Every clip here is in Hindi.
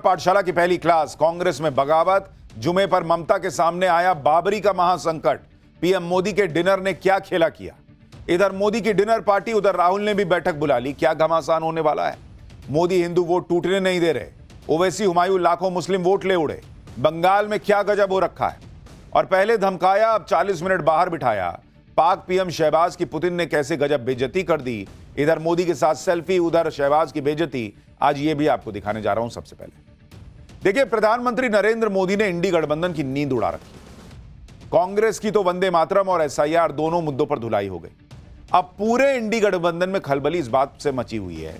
पाठशाला की पहली क्लास, कांग्रेस में बगावत, जुमे पर ममता के सामने आया बाबरी का महासंकट, पीएम मोदी के डिनर ने क्या खेला किया। इधर मोदी की डिनर पार्टी, उधर राहुल ने भी बैठक बुला ली। क्या घमासान होने वाला है। मोदी हिंदू वोट टूटने नहीं दे रहे, ओवैसी हुमायूं लाखों मुस्लिम वोट ले उड़े। बंगाल में क्या गजब हो रखा है। और पहले धमकाया, अब 40 मिनट बाहर बिठाया। पाक पीएम शहबाज की पुतिन ने कैसे गजब बेइज्जती कर दी। इधर मोदी के साथ सेल्फी, उधर शहबाज की बेइज्जती। आज ये भी आपको दिखाने जा रहा हूं। सबसे पहले देखिए, प्रधानमंत्री नरेंद्र मोदी ने इंडी गठबंधन की नींद उड़ा रखी। कांग्रेस की तो वंदे मातरम और एसआईआर दोनों मुद्दों पर धुलाई हो गई। अब पूरे इंडी गठबंधन में खलबली इस बात से मची हुई है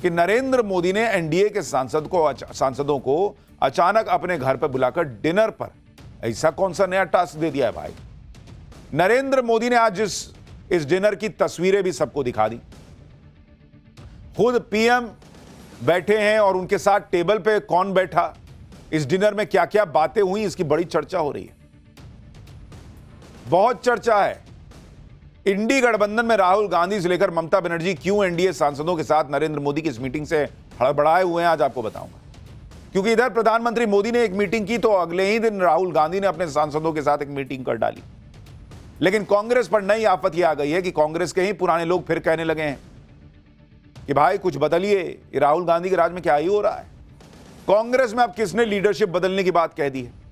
कि नरेंद्र मोदी ने एनडीए के सांसदों को अचानक अपने घर पर बुलाकर डिनर पर ऐसा कौन सा नया टास्क दे दिया है भाई। नरेंद्र मोदी ने आज इस डिनर की तस्वीरें भी सबको दिखा दी। खुद पीएम बैठे हैं और उनके साथ टेबल पे कौन बैठा, इस डिनर में क्या क्या बातें हुई, इसकी बड़ी चर्चा हो रही है। बहुत चर्चा है। इंडी गठबंधन में राहुल गांधी से लेकर ममता बनर्जी क्यों एनडीए सांसदों के साथ नरेंद्र मोदी की इस मीटिंग से हड़बड़ाए हुए हैं, आज आपको बताऊंगा। क्योंकि इधर प्रधानमंत्री मोदी ने एक मीटिंग की तो अगले ही दिन राहुल गांधी ने अपने सांसदों के साथ एक मीटिंग कर डाली। लेकिन कांग्रेस पर नई आफत यह आ गई है कि कांग्रेस के ही पुराने लोग फिर कहने लगे हैं कि भाई कुछ बदलिए, ये राहुल गांधी के राज में क्या ही हो रहा है। कांग्रेस में अब किसने लीडरशिप बदलने की बात कह दी है।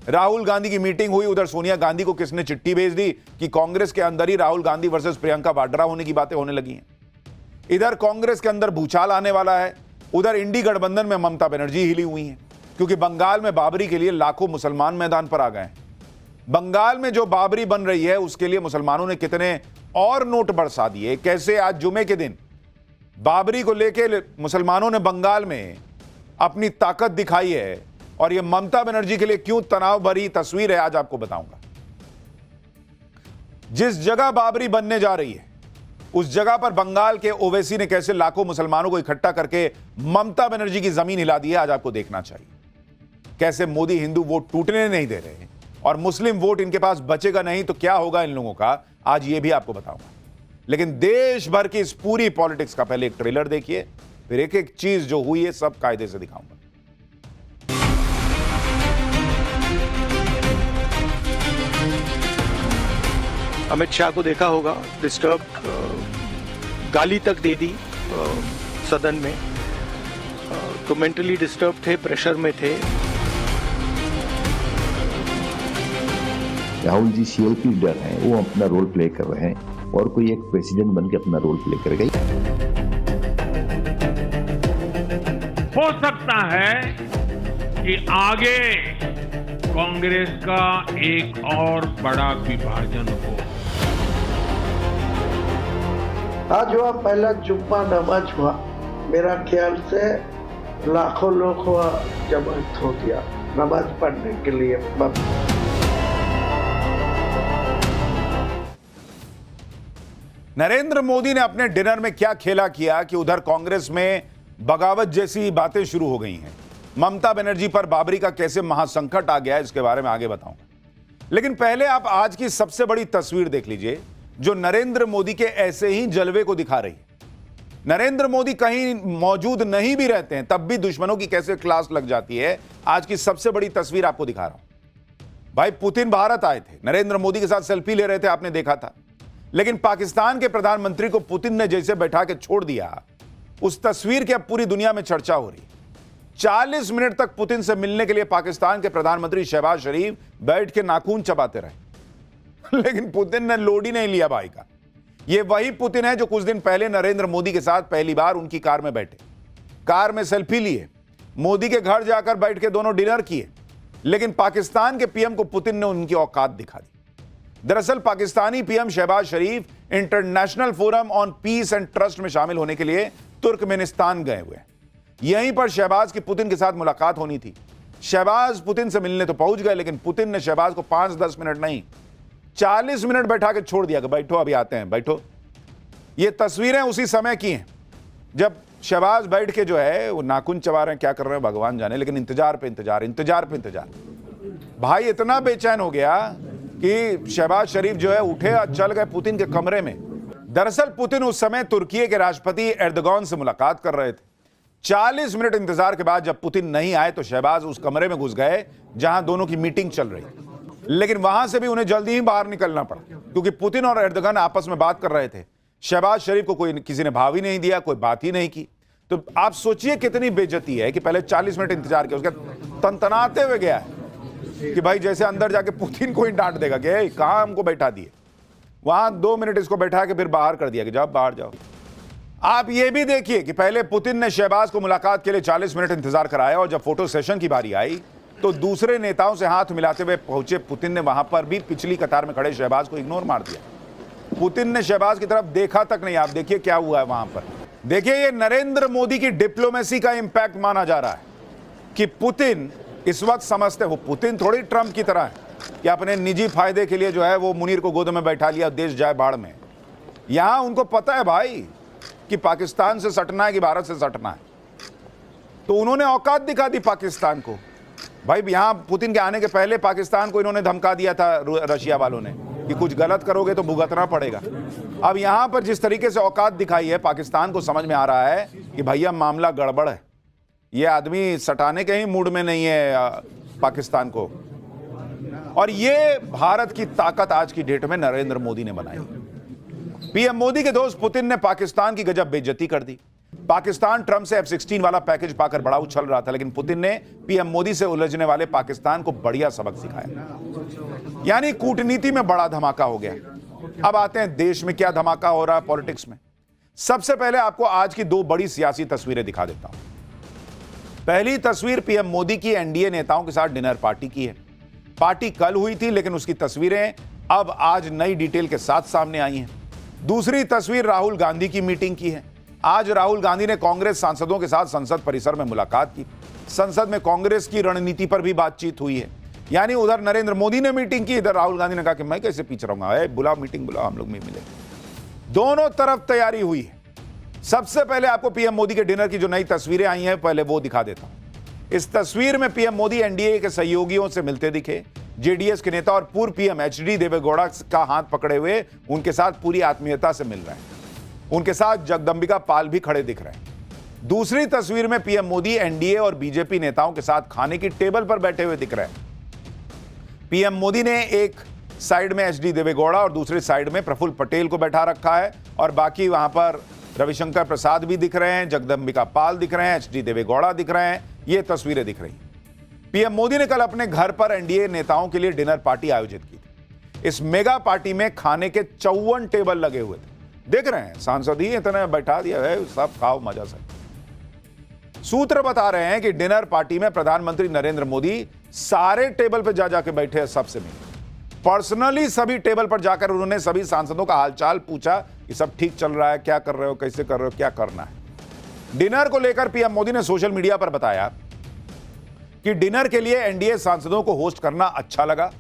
राहुल गांधी की मीटिंग हुई, उधर सोनिया गांधी को किसने चिट्ठी भेज दी कि कांग्रेस के अंदर ही राहुल गांधी वर्सेस प्रियंका वाड्रा होने की बातें होने लगी हैं। इधर कांग्रेस के अंदर भूचाल आने वाला है, उधर इंडी गठबंधन में ममता बनर्जी हिली हुई हैं, क्योंकि बंगाल में बाबरी के लिए लाखों मुसलमान मैदान पर आ गए हैं। बंगाल में जो बाबरी बन रही है उसके लिए मुसलमानों ने कितने और नोट बरसा दिए। कैसे आज जुमे के दिन बाबरी को लेकर मुसलमानों ने बंगाल में अपनी ताकत दिखाई है, और यह ममता बनर्जी के लिए क्यों तनाव भरी तस्वीर है, आज आपको बताऊंगा। जिस जगह बाबरी बनने जा रही है उस जगह पर बंगाल के ओवैसी ने कैसे लाखों मुसलमानों को इकट्ठा करके ममता बनर्जी की जमीन हिला दी है, आज आपको देखना चाहिए। कैसे मोदी हिंदू वोट टूटने नहीं दे रहे हैं और मुस्लिम वोट इनके पास बचेगा नहीं तो क्या होगा इन लोगों का, आज यह भी आपको बताऊंगा। लेकिन देश भर की इस पूरी पॉलिटिक्स का पहले एक ट्रेलर देखिए, फिर एक एक चीज जो हुई है सब कायदे से दिखाऊंगा। अमित शाह को देखा होगा, डिस्टर्ब, गाली तक दे दी सदन में, तो मेंटली डिस्टर्ब थे, प्रेशर में थे। राहुल जी सीएलपी लीडर हैं, वो अपना रोल प्ले कर रहे हैं और कोई एक प्रेसिडेंट बनकर अपना रोल प्ले कर गई। हो सकता है कि आगे कांग्रेस का एक और बड़ा विभाजन हो। आज हुआ पहला जुम्मा नमाज हुआ, मेरा ख्याल से लाखों लोग हुआ जमात हो गया नमाज पढ़ने के लिए। नरेंद्र मोदी ने अपने डिनर में क्या खेला किया कि उधर कांग्रेस में बगावत जैसी बातें शुरू हो गई हैं। ममता बनर्जी पर बाबरी का कैसे महासंकट आ गया है, इसके बारे में आगे बताऊंगा। लेकिन पहले आप आज की सबसे बड़ी तस्वीर देख लीजिए, जो नरेंद्र मोदी के ऐसे ही जलवे को दिखा रही है। नरेंद्र मोदी कहीं मौजूद नहीं भी रहते हैं तब भी दुश्मनों की कैसे क्लास लग जाती है। आज की सबसे बड़ी तस्वीर आपको दिखा रहा हूं। भाई पुतिन भारत आए थे, नरेंद्र मोदी के साथ सेल्फी ले रहे थे, आपने देखा था। लेकिन पाकिस्तान के प्रधानमंत्री को पुतिन ने जैसे बैठा के छोड़ दिया, उस तस्वीर की अब पूरी दुनिया में चर्चा हो रही है। 40 मिनट तक पुतिन से मिलने के लिए पाकिस्तान के प्रधानमंत्री शहबाज शरीफ बैठ के नाखून चबाते रहे, लेकिन पुतिन ने लोड ही नहीं लिया भाई का। यह वही पुतिन है जो कुछ दिन पहले नरेंद्र मोदी के साथ पहली बार उनकी कार में बैठे, कार में सेल्फी लिए, मोदी के घर जाकर बैठ के दोनों डिनर किए। लेकिन पाकिस्तान के पीएम को पुतिन ने उनकी औकात दिखा दी। दरअसल Pakistani PM Shahbaz Sharif international forum on peace and trust में शामिल होने के लिए तुर्कमेनिस्तान गए हुए हैं। यहीं पर शहबाज की पुतिन के साथ मुलाकात होनी थी। शहबाज पुतिन से मिलने तो पहुंच गए, लेकिन पुतिन ने शहबाज को 5-10 मिनट नहीं 40 मिनट बैठा के छोड़ दिया कि बैठो, अभी आते हैं, बैठो। ये तस्वीरें उसी समय की हैं जब शहबाज बैठ के जो है वो नाखून चबा रहे हैं, क्या कर रहे हैं भगवान जाने, लेकिन इंतजार पे इंतजार। भाई इतना बेचैन हो गया कि शहबाज शरीफ जो है उठे और चल गए पुतिन के कमरे में। दरअसल पुतिन उस समय तुर्की के राष्ट्रपति एर्दोगान से मुलाकात कर रहे थे। 40 मिनट इंतजार के बाद जब पुतिन नहीं आए तो शहबाज उस कमरे में घुस गए जहां दोनों की मीटिंग चल रही, लेकिन वहां से भी उन्हें जल्दी ही बाहर निकलना पड़ा क्योंकि पुतिन और एर्दोगन आपस में बात कर रहे थे। शहबाज शरीफ को किसी ने भाव ही नहीं दिया, कोई बात ही नहीं की। तो आप सोचिए कितनी बेइज्जती है कि पहले 40 मिनट इंतजार किया, उसके तनतनाते हुए गया है कि भाई जैसे अंदर जाके पुतिन को ही डांट देगा कि कहां हमको बैठा दिए। वहां 2 मिनट इसको बैठा के फिर बाहर कर दिया कि जाओ बाहर जाओ। आप ये भी देखिए कि पहले पुतिन ने शहबाज को मुलाकात के लिए 40 मिनट इंतजार कराया और जब फोटो सेशन की बारी आई तो दूसरे नेताओं से हाथ मिलाते हुए पहुंचे पुतिन ने वहां पर भी पिछली कतार में खड़े शहबाज को इग्नोर मार दिया। पुतिन ने शहबाज की तरफ देखा तक नहीं। आप देखिए क्या हुआ है वहां पर। देखिए ये नरेंद्र मोदी की डिप्लोमेसी का इंपैक्ट माना जा रहा है कि पुतिन इस वक्त समझते हैं, वो पुतिन थोड़ी ट्रंप की तरह है कि अपने निजी फायदे के लिए जो है वो मुनीर को गोद में बैठा लिया, देश जाए बाढ़ में। यहां उनको पता है भाई कि पाकिस्तान से सटना है कि भारत से सटना है, तो उन्होंने औकात दिखा दी पाकिस्तान को। भाई यहां पुतिन के आने के पहले पाकिस्तान को इन्होंने धमका दिया था रशिया वालों ने कि कुछ गलत करोगे तो भुगतना पड़ेगा। अब यहां पर जिस तरीके से औकात दिखाई है, पाकिस्तान को समझ में आ रहा है कि भैया मामला गड़बड़ है, ये आदमी सटाने के ही मूड में नहीं है पाकिस्तान को। और ये भारत की ताकत आज की डेट में नरेंद्र मोदी ने बनाई। पीएम मोदी के दोस्त पुतिन ने पाकिस्तान की गजब बेइज्जती कर दी। पाकिस्तान ट्रंप से F-16 वाला पैकेज पाकर बड़ा उछल रहा था, लेकिन पुतिन ने पीएम मोदी से उलझने वाले पाकिस्तान को बढ़िया सबक सिखाया। यानी कूटनीति में बड़ा धमाका हो गया। अब आते हैं देश में क्या धमाका हो रहा है पॉलिटिक्स में। सबसे पहले आपको आज की 2 बड़ी सियासी तस्वीरें दिखा देता हूं। पहली तस्वीर पीएम मोदी की एनडीए नेताओं के साथ डिनर पार्टी की है। पार्टी कल हुई थी, लेकिन उसकी तस्वीरें अब आज नई डिटेल के साथ सामने आई हैं। दूसरी तस्वीर राहुल गांधी की मीटिंग की है। आज राहुल गांधी ने कांग्रेस सांसदों के साथ संसद परिसर में मुलाकात की। संसद में कांग्रेस की रणनीति पर भी बातचीत हुई है। यानी उधर नरेंद्र मोदी ने मीटिंग की, इधर राहुल गांधी ने कहा कि मैं कैसे पीछे रहूंगा, बुलाओ मीटिंग बुलाओ, हम लोग मिलेंगे। दोनों तरफ तैयारी हुई है। सबसे पहले आपको पीएम मोदी के डिनर की जो नई तस्वीरें आई हैं पहले वो दिखा देता हूं। इस तस्वीर में पीएम मोदी एनडीए के सहयोगियों से मिलते दिखे। जेडीएस के नेता और पूर्व पीएम एचडी देवेगौड़ा का हाथ पकड़े हुए उनके साथ पूरी आत्मीयता से मिल रहे हैं। उनके साथ जगदंबिका पाल भी खड़े दिख रहे हैं। दूसरी तस्वीर में पीएम मोदी एनडीए और बीजेपी नेताओं के साथ खाने की टेबल पर बैठे हुए दिख रहे हैं। पीएम मोदी ने एक साइड में एचडी देवेगौड़ा और दूसरी साइड में प्रफुल्ल पटेल को बैठा रखा है और बाकी वहां पर रविशंकर प्रसाद भी दिख रहे हैं, जगदंबिका पाल दिख रहे हैं, एचडी देवेगौड़ा दिख रहे हैं। ये तस्वीरें दिख रही हैं। पीएम मोदी ने कल अपने घर पर एनडीए नेताओं के लिए डिनर पार्टी आयोजित की थी। इस मेगा पार्टी में खाने के 54 टेबल लगे हुए थे। देख रहे हैं, सांसद ही इतने बैठा दिया है, सब खाओ मजा से। सूत्र बता रहे हैं कि डिनर पार्टी में प्रधानमंत्री नरेंद्र मोदी सारे टेबल पर जा जाके बैठे हैं, सबसे मिले। पर्सनली सभी टेबल पर जाकर उन्होंने सभी सांसदों का हालचाल पूछा कि सब ठीक चल रहा है, क्या कर रहे हो, कैसे कर रहे हो, क्या करना है। डिनर को लेकर पीएम मोदी ने सोशल मीडिया पर बताया कि डिनर के लिए एनडीए सांसदों को होस्ट करना अच्छा लगा।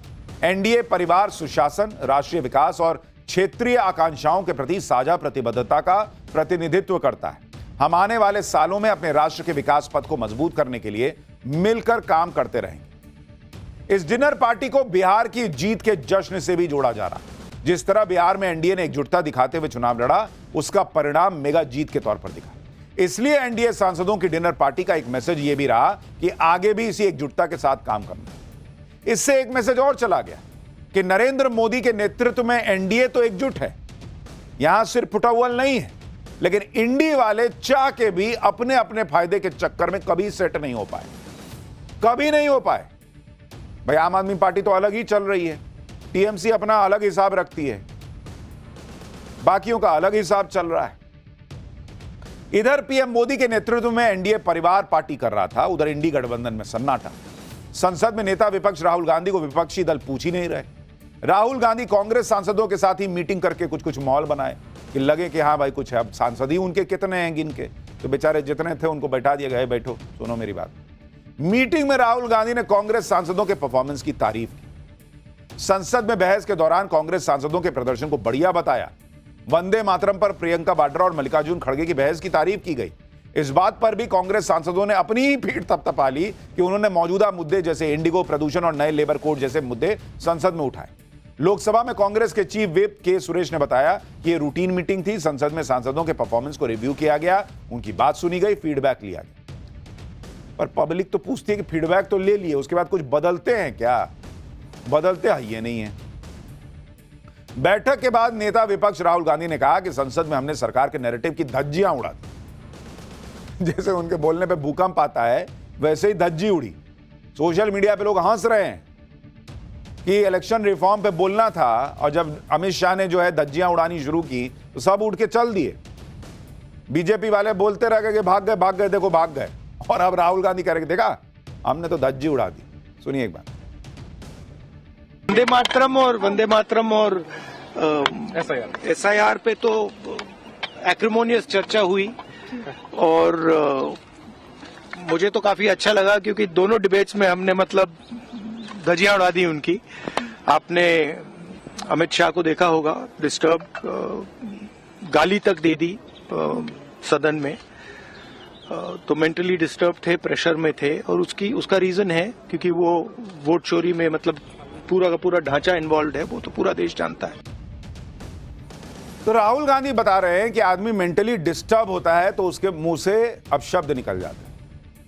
एनडीए परिवार सुशासन, राष्ट्रीय विकास और क्षेत्रीय आकांक्षाओं के प्रति साझा प्रतिबद्धता का प्रतिनिधित्व करता है। हम आने वाले सालों में अपने राष्ट्र के विकास पथ को मजबूत करने के लिए मिलकर काम करते रहेंगे। इस डिनर पार्टी को बिहार की जीत के जश्न से भी जोड़ा जा रहा है। जिस तरह बिहार में एनडीए ने एकजुटता दिखाते हुए चुनाव लड़ा, उसका परिणाम मेगा जीत के तौर पर दिखा। इसलिए एनडीए सांसदों की डिनर पार्टी का एक मैसेज यह भी रहा कि आगे भी इसी एकजुटता के साथ काम करना। इससे एक मैसेज और चला गया कि नरेंद्र मोदी के नेतृत्व में एनडीए तो एकजुट है, यहां सिर्फ फुटअव्वल नहीं है, लेकिन इंडी वाले चाह के भी अपने अपने फायदे के चक्कर में कभी सेट नहीं हो पाए, कभी नहीं हो पाए। भाई आम आदमी पार्टी तो अलग ही चल रही है, टीएमसी अपना अलग हिसाब रखती है, बाकियों का अलग हिसाब चल रहा है। इधर पीएम मोदी के नेतृत्व में एनडीए परिवार पार्टी कर रहा था, उधर इंडी गठबंधन में सन्नाटा। संसद में नेता विपक्ष राहुल गांधी को विपक्षी दल पूछ ही नहीं रहे। राहुल गांधी कांग्रेस सांसदों के साथ ही मीटिंग करके कुछ माहौल बनाए कि लगे कि हाँ भाई कुछ है। अब सांसद ही उनके कितने हैं गिन के, तो बेचारे जितने थे उनको बैठा दिया गया, बैठो सुनो मेरी बात। मीटिंग में राहुल गांधी ने कांग्रेस सांसदों के परफॉर्मेंस की तारीफ की। संसद में बहस के दौरान कांग्रेस सांसदों के प्रदर्शन को बढ़िया बताया। वंदे मातरम पर प्रियंका वाड्रा और मल्लिकार्जुन खड़गे की बहस की तारीफ की गई। इस बात पर भी कांग्रेस सांसदों ने अपनी ही पीठ थपथपा ली कि उन्होंने मौजूदा मुद्दे जैसे इंडिगो, प्रदूषण और नए लेबर कोड जैसे मुद्दे संसद में उठाए। लोकसभा में कांग्रेस के चीफ व्हिप के सुरेश ने बताया कि ये रूटीन मीटिंग थी, संसद में सांसदों के परफॉर्मेंस को रिव्यू किया गया, उनकी बात सुनी गई, फीडबैक लिया गया। पर पब्लिक तो पूछती है कि फीडबैक तो ले लिए, उसके बाद कुछ बदलते हैं क्या? बदलते है ये नहीं है। बैठक के बाद नेता विपक्ष राहुल गांधी ने कहा कि संसद में हमने सरकार के नैरेटिव की धज्जियां उड़ा दी। जैसे उनके बोलने पे भूकंप आता है, वैसे ही धज्जी उड़ी। सोशल मीडिया पे लोग हंस रहे हैं कि इलेक्शन रिफॉर्म पे बोलना था, और जब अमित शाह ने जो है धज्जियां उड़ानी शुरू की तो सब उठ के चल दिए। बीजेपी वाले बोलते रह गए कि भाग गए, देखो भाग गए। और अब राहुल गांधी कह रहे देखा हमने तो धज्जी उड़ा दी। सुनिए एक बार। वंदे मातरम और एसआईआर पे तो एक्रिमोनियस चर्चा हुई, और मुझे तो काफी अच्छा लगा क्योंकि दोनों डिबेट्स में हमने मतलब धज्जियां उड़ा दी उनकी। आपने अमित शाह को देखा होगा, डिस्टर्ब गाली तक दे दी सदन में, तो मेंटली डिस्टर्ब थे, प्रेशर में थे, और उसका रीजन है क्योंकि वो वोट चोरी में मतलब पूरा का पूरा ढांचा इन्वॉल्व है, वो तो पूरा देश जानता है। तो राहुल गांधी बता रहे हैं कि आदमी मेंटली डिस्टर्ब होता है तो उसके मुंह से अब शब्द निकल जाते हैं।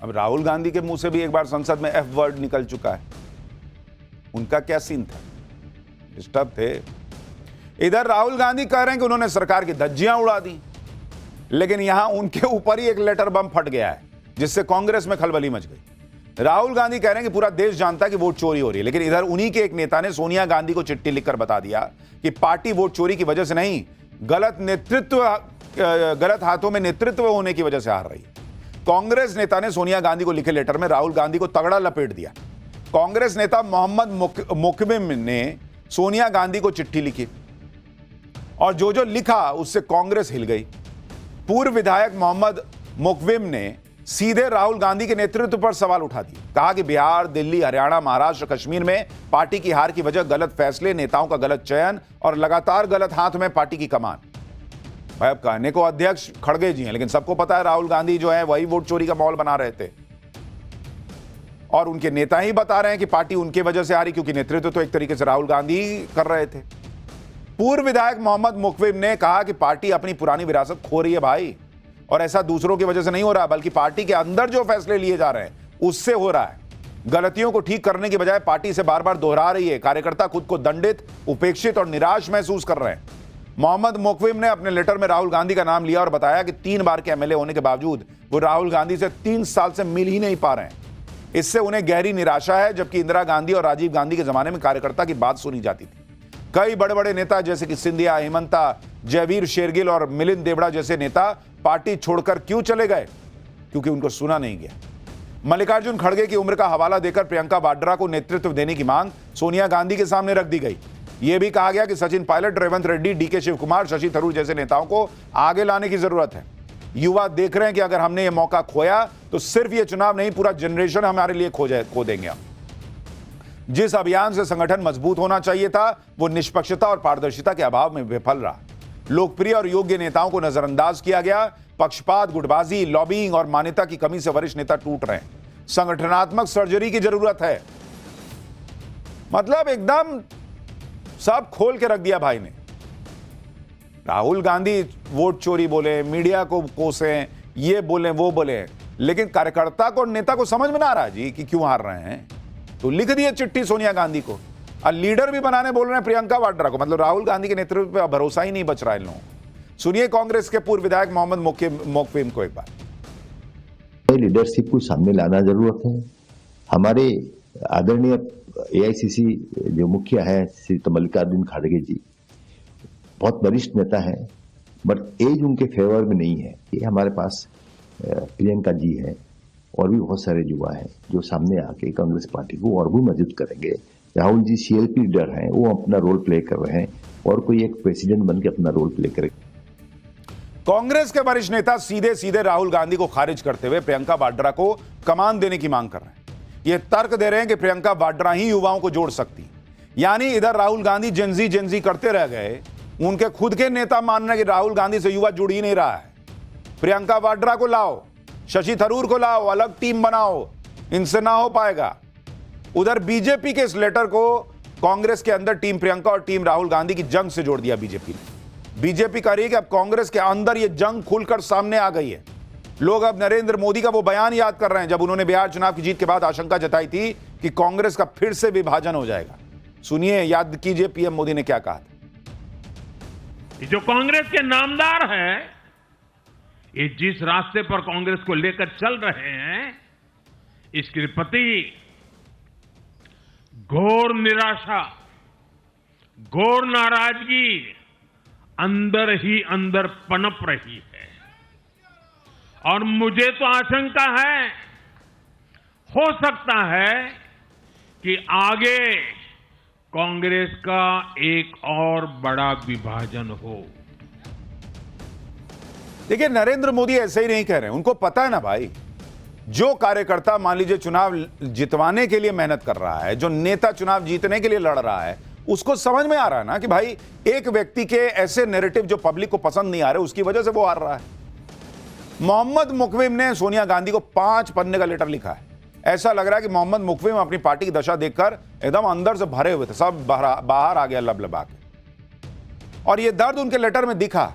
अब राहुल गांधी के मुंह से भी एक बार संसद में एफ वर्ड निकल चुका है। उनका क्या सीन था? डिस्टर्ब थे। इधर राहुल गांधी कह रहे हैं कि उन्होंने सरकार की धज्जियां उड़ा दी, लेकिन यहां उनके ऊपर ही एक लेटर बम फट गया है जिससे कांग्रेस में खलबली मच गई। राहुल गांधी कह रहे हैं कि पूरा देश जानता है कि वोट चोरी हो रही है, लेकिन इधर उन्हीं के एक नेता ने सोनिया गांधी को चिट्ठी लिखकर बता दिया कि पार्टी वोट चोरी की वजह से नहीं, गलत हाथों में नेतृत्व होने की वजह से हार रही है। कांग्रेस नेता ने सोनिया गांधी को लिखे लेटर में राहुल गांधी को तगड़ा लपेट दिया। कांग्रेस नेता मोहम्मद मुकविम ने सोनिया गांधी को चिट्ठी लिखी, और जो लिखा उससे कांग्रेस हिल गई। पूर्व विधायक मोहम्मद मुकविम ने सीधे राहुल गांधी के नेतृत्व पर सवाल उठा दिए। कहा कि बिहार, दिल्ली, हरियाणा, महाराष्ट्र, कश्मीर में पार्टी की हार की वजह गलत फैसले, नेताओं का गलत चयन और लगातार गलत हाथ में पार्टी की कमान। भाई अब कहने को अध्यक्ष खड़गे जी हैं, लेकिन सबको पता है राहुल गांधी जो है वही वोट चोरी का माहौल बना रहे थे, और उनके नेता ही बता रहे हैं कि पार्टी उनकी वजह से हारी, क्योंकि नेतृत्व तो एक तरीके से राहुल गांधी कर रहे थे। पूर्व विधायक मोहम्मद मुकविम ने कहा कि पार्टी अपनी पुरानी विरासत खो रही है भाई, और ऐसा दूसरों की वजह से नहीं हो रहा, बल्कि पार्टी के अंदर जो फैसले लिए जा रहे हैं उससे हो रहा है। गलतियों को ठीक करने की बजाय पार्टी से बार बार दोहरा रही है। कार्यकर्ता खुद को दंडित, उपेक्षित और निराश महसूस कर रहे हैं। मोहम्मद मुकविम ने अपने लेटर में राहुल गांधी का नाम लिया और बताया कि 3 बार के एमएलए होने के बावजूद वो राहुल गांधी से 3 साल से मिल ही नहीं पा रहे हैं। इससे उन्हें गहरी निराशा है, जबकि इंदिरा गांधी और राजीव गांधी के जमाने में कार्यकर्ता की बात सुनी जाती थी। कई बड़े बड़े नेता जैसे कि सिंधिया, हेमंता, जयवीर शेरगिल और मिलिंद देवड़ा जैसे नेता पार्टी छोड़कर क्यों चले गए? क्योंकि उनको सुना नहीं गया। मल्लिकार्जुन खड़गे की उम्र का हवाला देकर प्रियंका वाड्रा को नेतृत्व देने की मांग सोनिया गांधी के सामने रख दी गई। यह भी कहा गया कि सचिन पायलट, रेवंत रेड्डी, डीके शिव कुमार, शशि थरूर जैसे नेताओं को आगे लाने की जरूरत है। युवा देख रहे हैं कि अगर हमने यह मौका खोया तो सिर्फ यह चुनाव नहीं, पूरा जनरेशन हमारे लिए खो देंगे हम। जिस अभियान से संगठन मजबूत होना चाहिए था वो निष्पक्षता और पारदर्शिता के अभाव में विफल रहा। लोकप्रिय और योग्य नेताओं को नजरअंदाज किया गया। पक्षपात, गुटबाजी, लॉबिंग और मान्यता की कमी से वरिष्ठ नेता टूट रहे हैं। संगठनात्मक सर्जरी की जरूरत है। मतलब एकदम सब खोल के रख दिया भाई ने। राहुल गांधी वोट चोरी बोले, मीडिया को कोसे, ये बोले वो बोले, लेकिन कार्यकर्ता को, नेता को समझ में ना आ रहा जी कि क्यों हार रहे हैं। तो लिख दिए चिट्ठी सोनिया गांधी को, और लीडर भी बनाने बोल रहे हैं प्रियंका वाड्रा को। मतलब राहुल गांधी के नेतृत्व पे भरोसा ही नहीं बच रहा है इन लोगों को। सुनिए कांग्रेस के पूर्व विधायक मोहम्मद मुकविम को एक बार। लीडरशिप को सामने लाना जरूरत है। हमारे आदरणीय एआईसीसी जो मुखिया है श्री मल्लिकार्जुन खड़गे जी बहुत वरिष्ठ नेता है, बट एज उनके फेवर में नहीं है। ये हमारे पास प्रियंका जी है और भी बहुत सारे युवा हैं जो सामने आके कांग्रेस पार्टी को और भी मजबूत करेंगे। राहुल जी सीएलपी लीडर हैं, वो अपना रोल प्ले कर रहे हैं, और कोई एक प्रेसिडेंट बन के अपना रोल प्ले करे। कांग्रेस के वरिष्ठ नेता सीधे सीधे राहुल गांधी को खारिज करते हुए प्रियंका वाड्रा को कमान देने की मांग कर रहे हैं। ये तर्क दे रहे हैं कि प्रियंका वाड्रा ही युवाओं को जोड़ सकती। यानी इधर राहुल गांधी जेंजी करते रह गए, उनके खुद के नेता मान रहे हैं कि राहुल गांधी से युवा जुड़ ही नहीं रहा है। प्रियंका वाड्रा को लाओ, शशि थरूर को लाओ, अलग टीम बनाओ, इनसे ना हो पाएगा। उधर बीजेपी के इस लेटर को कांग्रेस के अंदर टीम प्रियंका और टीम राहुल गांधी की जंग से जोड़ दिया बीजेपी ने। बीजेपी कह रही है कि अब कांग्रेस के अंदर यह जंग खुलकर सामने आ गई है। लोग अब नरेंद्र मोदी का वो बयान याद कर रहे हैं जब उन्होंने बिहार चुनाव की जीत के बाद आशंका जताई थी कि कांग्रेस का फिर से विभाजन हो जाएगा। सुनिए, याद कीजिए पीएम मोदी ने क्या कहा था। जो कांग्रेस के नामदार हैं, ये जिस रास्ते पर कांग्रेस को लेकर चल रहे हैं, इसके प्रति घोर निराशा, घोर नाराजगी अंदर ही अंदर पनप रही है। और मुझे तो आशंका है, हो सकता है कि आगे कांग्रेस का एक और बड़ा विभाजन हो। देखिए, नरेंद्र मोदी ऐसे ही नहीं कह रहे हैं। उनको पता है ना भाई, जो कार्यकर्ता मान लीजिए चुनाव जितवाने के लिए मेहनत कर रहा है, जो नेता चुनाव जीतने के लिए लड़ रहा है, उसको समझ में आ रहा है ना कि भाई एक व्यक्ति के ऐसे नैरेटिव जो पब्लिक को पसंद नहीं आ रहे, उसकी वजह से वो हार रहा है। मोहम्मद मुकविम ने सोनिया गांधी को 5 पन्ने का लेटर लिखा है। ऐसा लग रहा है कि मोहम्मद मुकविम अपनी पार्टी की दशा देखकर एकदम अंदर से भरे हुए थे, सब बाहर आ गया लबलबा के। और ये दर्द उनके लेटर में दिखा।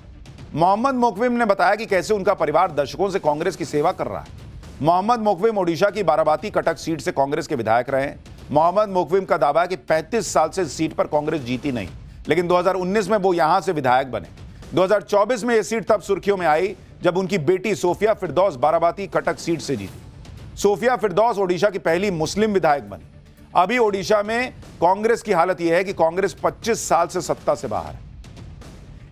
मोहम्मद मुकविम ने बताया कि कैसे उनका परिवार दशकों से कांग्रेस की सेवा कर रहा है। मोहम्मद मुकविम ओडिशा की बाराबाती कटक सीट से कांग्रेस के विधायक रहे हैं। मोहम्मद मुकविम का दावा है कि 35 साल से सीट पर कांग्रेस जीती नहीं, लेकिन 2019 में वो यहां से विधायक बने। 2024 में यह सीट तब सुर्खियों में आई जब उनकी बेटी सोफिया फिरदौस बाराबाती कटक सीट से जीती। सोफिया फिरदौस ओडिशा की पहली मुस्लिम विधायक बनी। अभी ओडिशा में कांग्रेस की हालत यह है कि कांग्रेस 25 साल से सत्ता से बाहर है।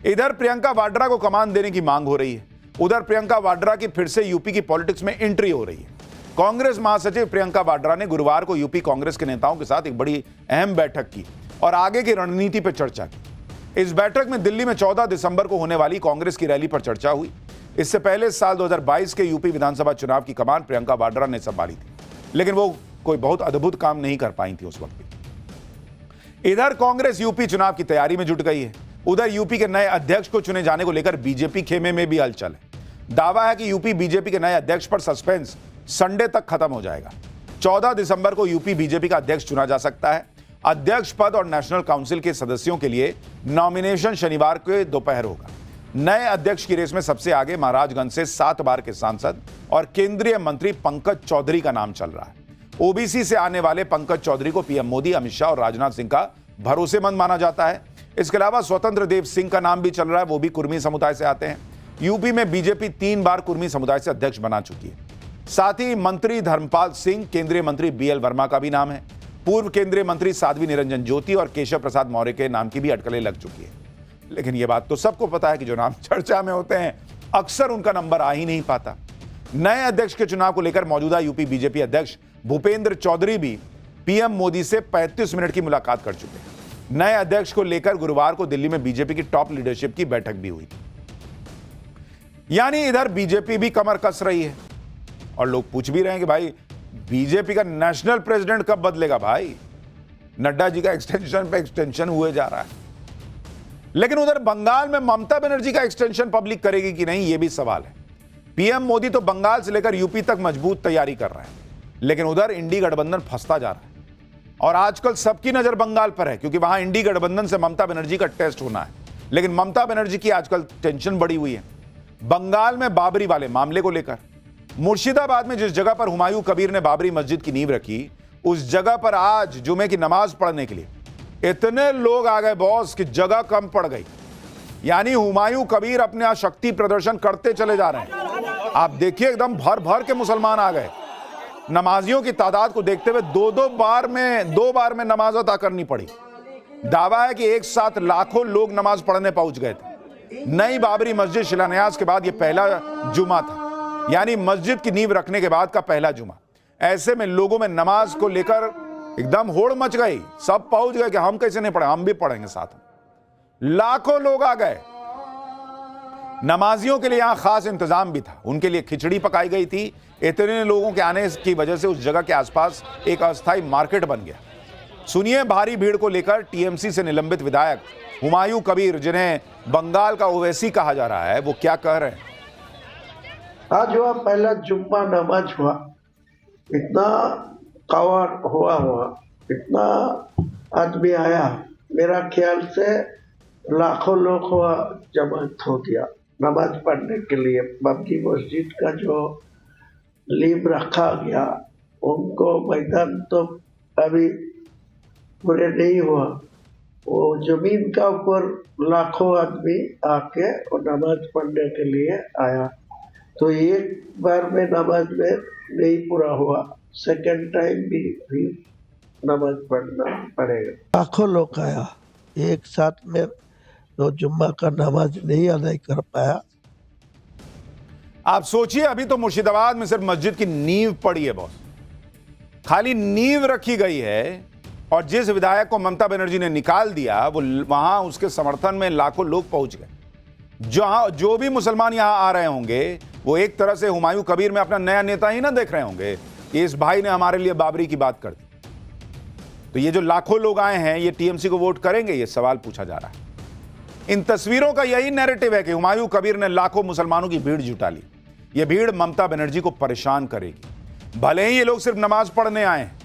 इधर प्रियंका वाड्रा को कमान देने की मांग हो रही है, उधर प्रियंका वाड्रा की फिर से यूपी की पॉलिटिक्स में एंट्री हो रही है। कांग्रेस महासचिव प्रियंका वाड्रा ने गुरुवार को यूपी कांग्रेस के नेताओं के साथ एक बड़ी अहम बैठक की और आगे की रणनीति पर चर्चा की। इस बैठक में दिल्ली में 14 दिसंबर को होने वाली कांग्रेस की रैली पर चर्चा हुई। इससे पहले साल 2022 के यूपी विधानसभा चुनाव की कमान प्रियंका वाड्रा ने संभाली थी, लेकिन वो कोई बहुत अद्भुत काम नहीं कर पाई थी उस वक्त। इधर कांग्रेस यूपी चुनाव की तैयारी में जुट गई है। उधर यूपी के नए अध्यक्ष को चुने जाने को लेकर बीजेपी खेमे में भी हलचल है। दावा है कि यूपी बीजेपी के नए अध्यक्ष पर सस्पेंस संडे तक खत्म हो जाएगा। 14 दिसंबर को यूपी बीजेपी का अध्यक्ष चुना जा सकता है। अध्यक्ष पद और नेशनल काउंसिल के सदस्यों के लिए नॉमिनेशन शनिवार को दोपहर होगा। नए अध्यक्ष की रेस में सबसे आगे महाराजगंज से 7 बार के सांसद और केंद्रीय मंत्री पंकज चौधरी का नाम चल रहा है। ओबीसी से आने वाले पंकज चौधरी को पीएम मोदी, अमित शाह और राजनाथ सिंह का भरोसेमंद माना जाता है। इसके अलावा स्वतंत्र देव सिंह का नाम भी चल रहा है, वो भी कुर्मी समुदाय से आते हैं। यूपी में बीजेपी 3 बार कुर्मी समुदाय से अध्यक्ष बना चुकी है। साथ ही मंत्री धर्मपाल सिंह, केंद्रीय मंत्री बीएल वर्मा का भी नाम है। पूर्व केंद्रीय मंत्री साध्वी निरंजन ज्योति और केशव प्रसाद मौर्य के नाम की भी अटकलें लग चुकी है। लेकिन यह बात तो सबको पता है कि जो नाम चर्चा में होते हैं अक्सर उनका नंबर आ ही नहीं पाता। नए अध्यक्ष के चुनाव को लेकर मौजूदा यूपी बीजेपी अध्यक्ष भूपेंद्र चौधरी भी पीएम मोदी से 35 मिनट की मुलाकात कर चुके हैं। नए अध्यक्ष को लेकर गुरुवार को दिल्ली में बीजेपी की टॉप लीडरशिप की बैठक भी हुई थी। यानी इधर बीजेपी भी कमर कस रही है और लोग पूछ भी रहे हैं कि भाई बीजेपी का नेशनल प्रेसिडेंट कब बदलेगा। भाई नड्डा जी का एक्सटेंशन पे एक्सटेंशन हुए जा रहा है, लेकिन उधर बंगाल में ममता बनर्जी का एक्सटेंशन पब्लिक करेगी कि नहीं, यह भी सवाल है। पीएम मोदी तो बंगाल से लेकर यूपी तक मजबूत तैयारी कर रहे हैं, लेकिन उधर इंडी गठबंधन फंसता जा रहा है और आजकल सबकी नजर बंगाल पर है क्योंकि वहां इंडी गठबंधन से ममता बनर्जी का टेस्ट होना है। लेकिन ममता बनर्जी की आजकल टेंशन बढ़ी हुई है बंगाल में बाबरी वाले मामले को लेकर। मुर्शिदाबाद में जिस जगह पर हुमायूं कबीर ने बाबरी मस्जिद की नींव रखी, उस जगह पर आज जुमे की नमाज पढ़ने के लिए इतने लोग आ गए बॉस कि जगह कम पड़ गई। यानी हुमायूं कबीर अपने शक्ति प्रदर्शन करते चले जा रहे हैं। आप देखिए एकदम भर भर के मुसलमान आ गए। नमाजियों की तादाद को देखते हुए दो बार में नमाज अदा करनी पड़ी। दावा है कि एक साथ लाखों लोग नमाज पढ़ने पहुंच गए थे। नई बाबरी मस्जिद शिलान्यास के बाद यह पहला जुमा था, यानी मस्जिद की नींव रखने के बाद का पहला जुमा। ऐसे में लोगों में नमाज को लेकर एकदम होड़ मच गई। सब पहुंच गए कि हम कैसे नहीं पढ़े, हम भी पढ़ेंगे साथ में। लाखों लोग आ गए। नमाजियों के लिए यहां खास इंतजाम भी था, उनके लिए खिचड़ी पकाई गई थी। इतने लोगों के आने की वजह से उस जगह के आसपास एक अस्थायी मार्केट बन गया। सुनिए भारी भीड़ को लेकर टीएमसी से निलंबित विधायक हुमायूं कबीर, जिन्हें बंगाल का ओवैसी कहा जा रहा है, वो क्या कह रहे हैं। आज हुआ पहला जुम्मा नमाज हुआ, इतना कवर हुआ, इतना आदमी आया, मेरा ख्याल से लाखों लोग वहाँ जमा हो गया नमाज पढ़ने के लिए। बाबरी मस्जिद का जो लीम रखा गया, उनको मैदान तो अभी पूरे नहीं हुआ, वो जमीन का ऊपर लाखों आदमी आके और नमाज पढ़ने के लिए आया। तो एक बार में नमाज में नहीं पूरा हुआ, सेकंड टाइम भी नमाज पढ़ना पड़ेगा। लाखों लोग आया एक साथ में, तो जुम्मा का नमाज नहीं अदा कर पाया। आप सोचिए, अभी तो मुर्शिदाबाद में सिर्फ मस्जिद की नींव पड़ी है बॉस, खाली नींव रखी गई है, और जिस विधायक को ममता बनर्जी ने निकाल दिया वो वहां उसके समर्थन में लाखों लोग पहुंच गए। जहां जो भी मुसलमान यहां आ रहे होंगे वो एक तरह से हुमायूं कबीर में अपना नया नेता ही ना देख रहे होंगे कि इस भाई ने हमारे लिए बाबरी की बात कर दी। तो ये जो लाखों लोग आए हैं ये टीएमसी को वोट करेंगे, ये सवाल पूछा जा रहा है। इन तस्वीरों का यही नैरेटिव है कि हुमायूं कबीर ने लाखों मुसलमानों की भीड़ जुटा ली। ये भीड़ ममता बनर्जी को परेशान करेगी। भले ही ये लोग सिर्फ नमाज पढ़ने आए हैं,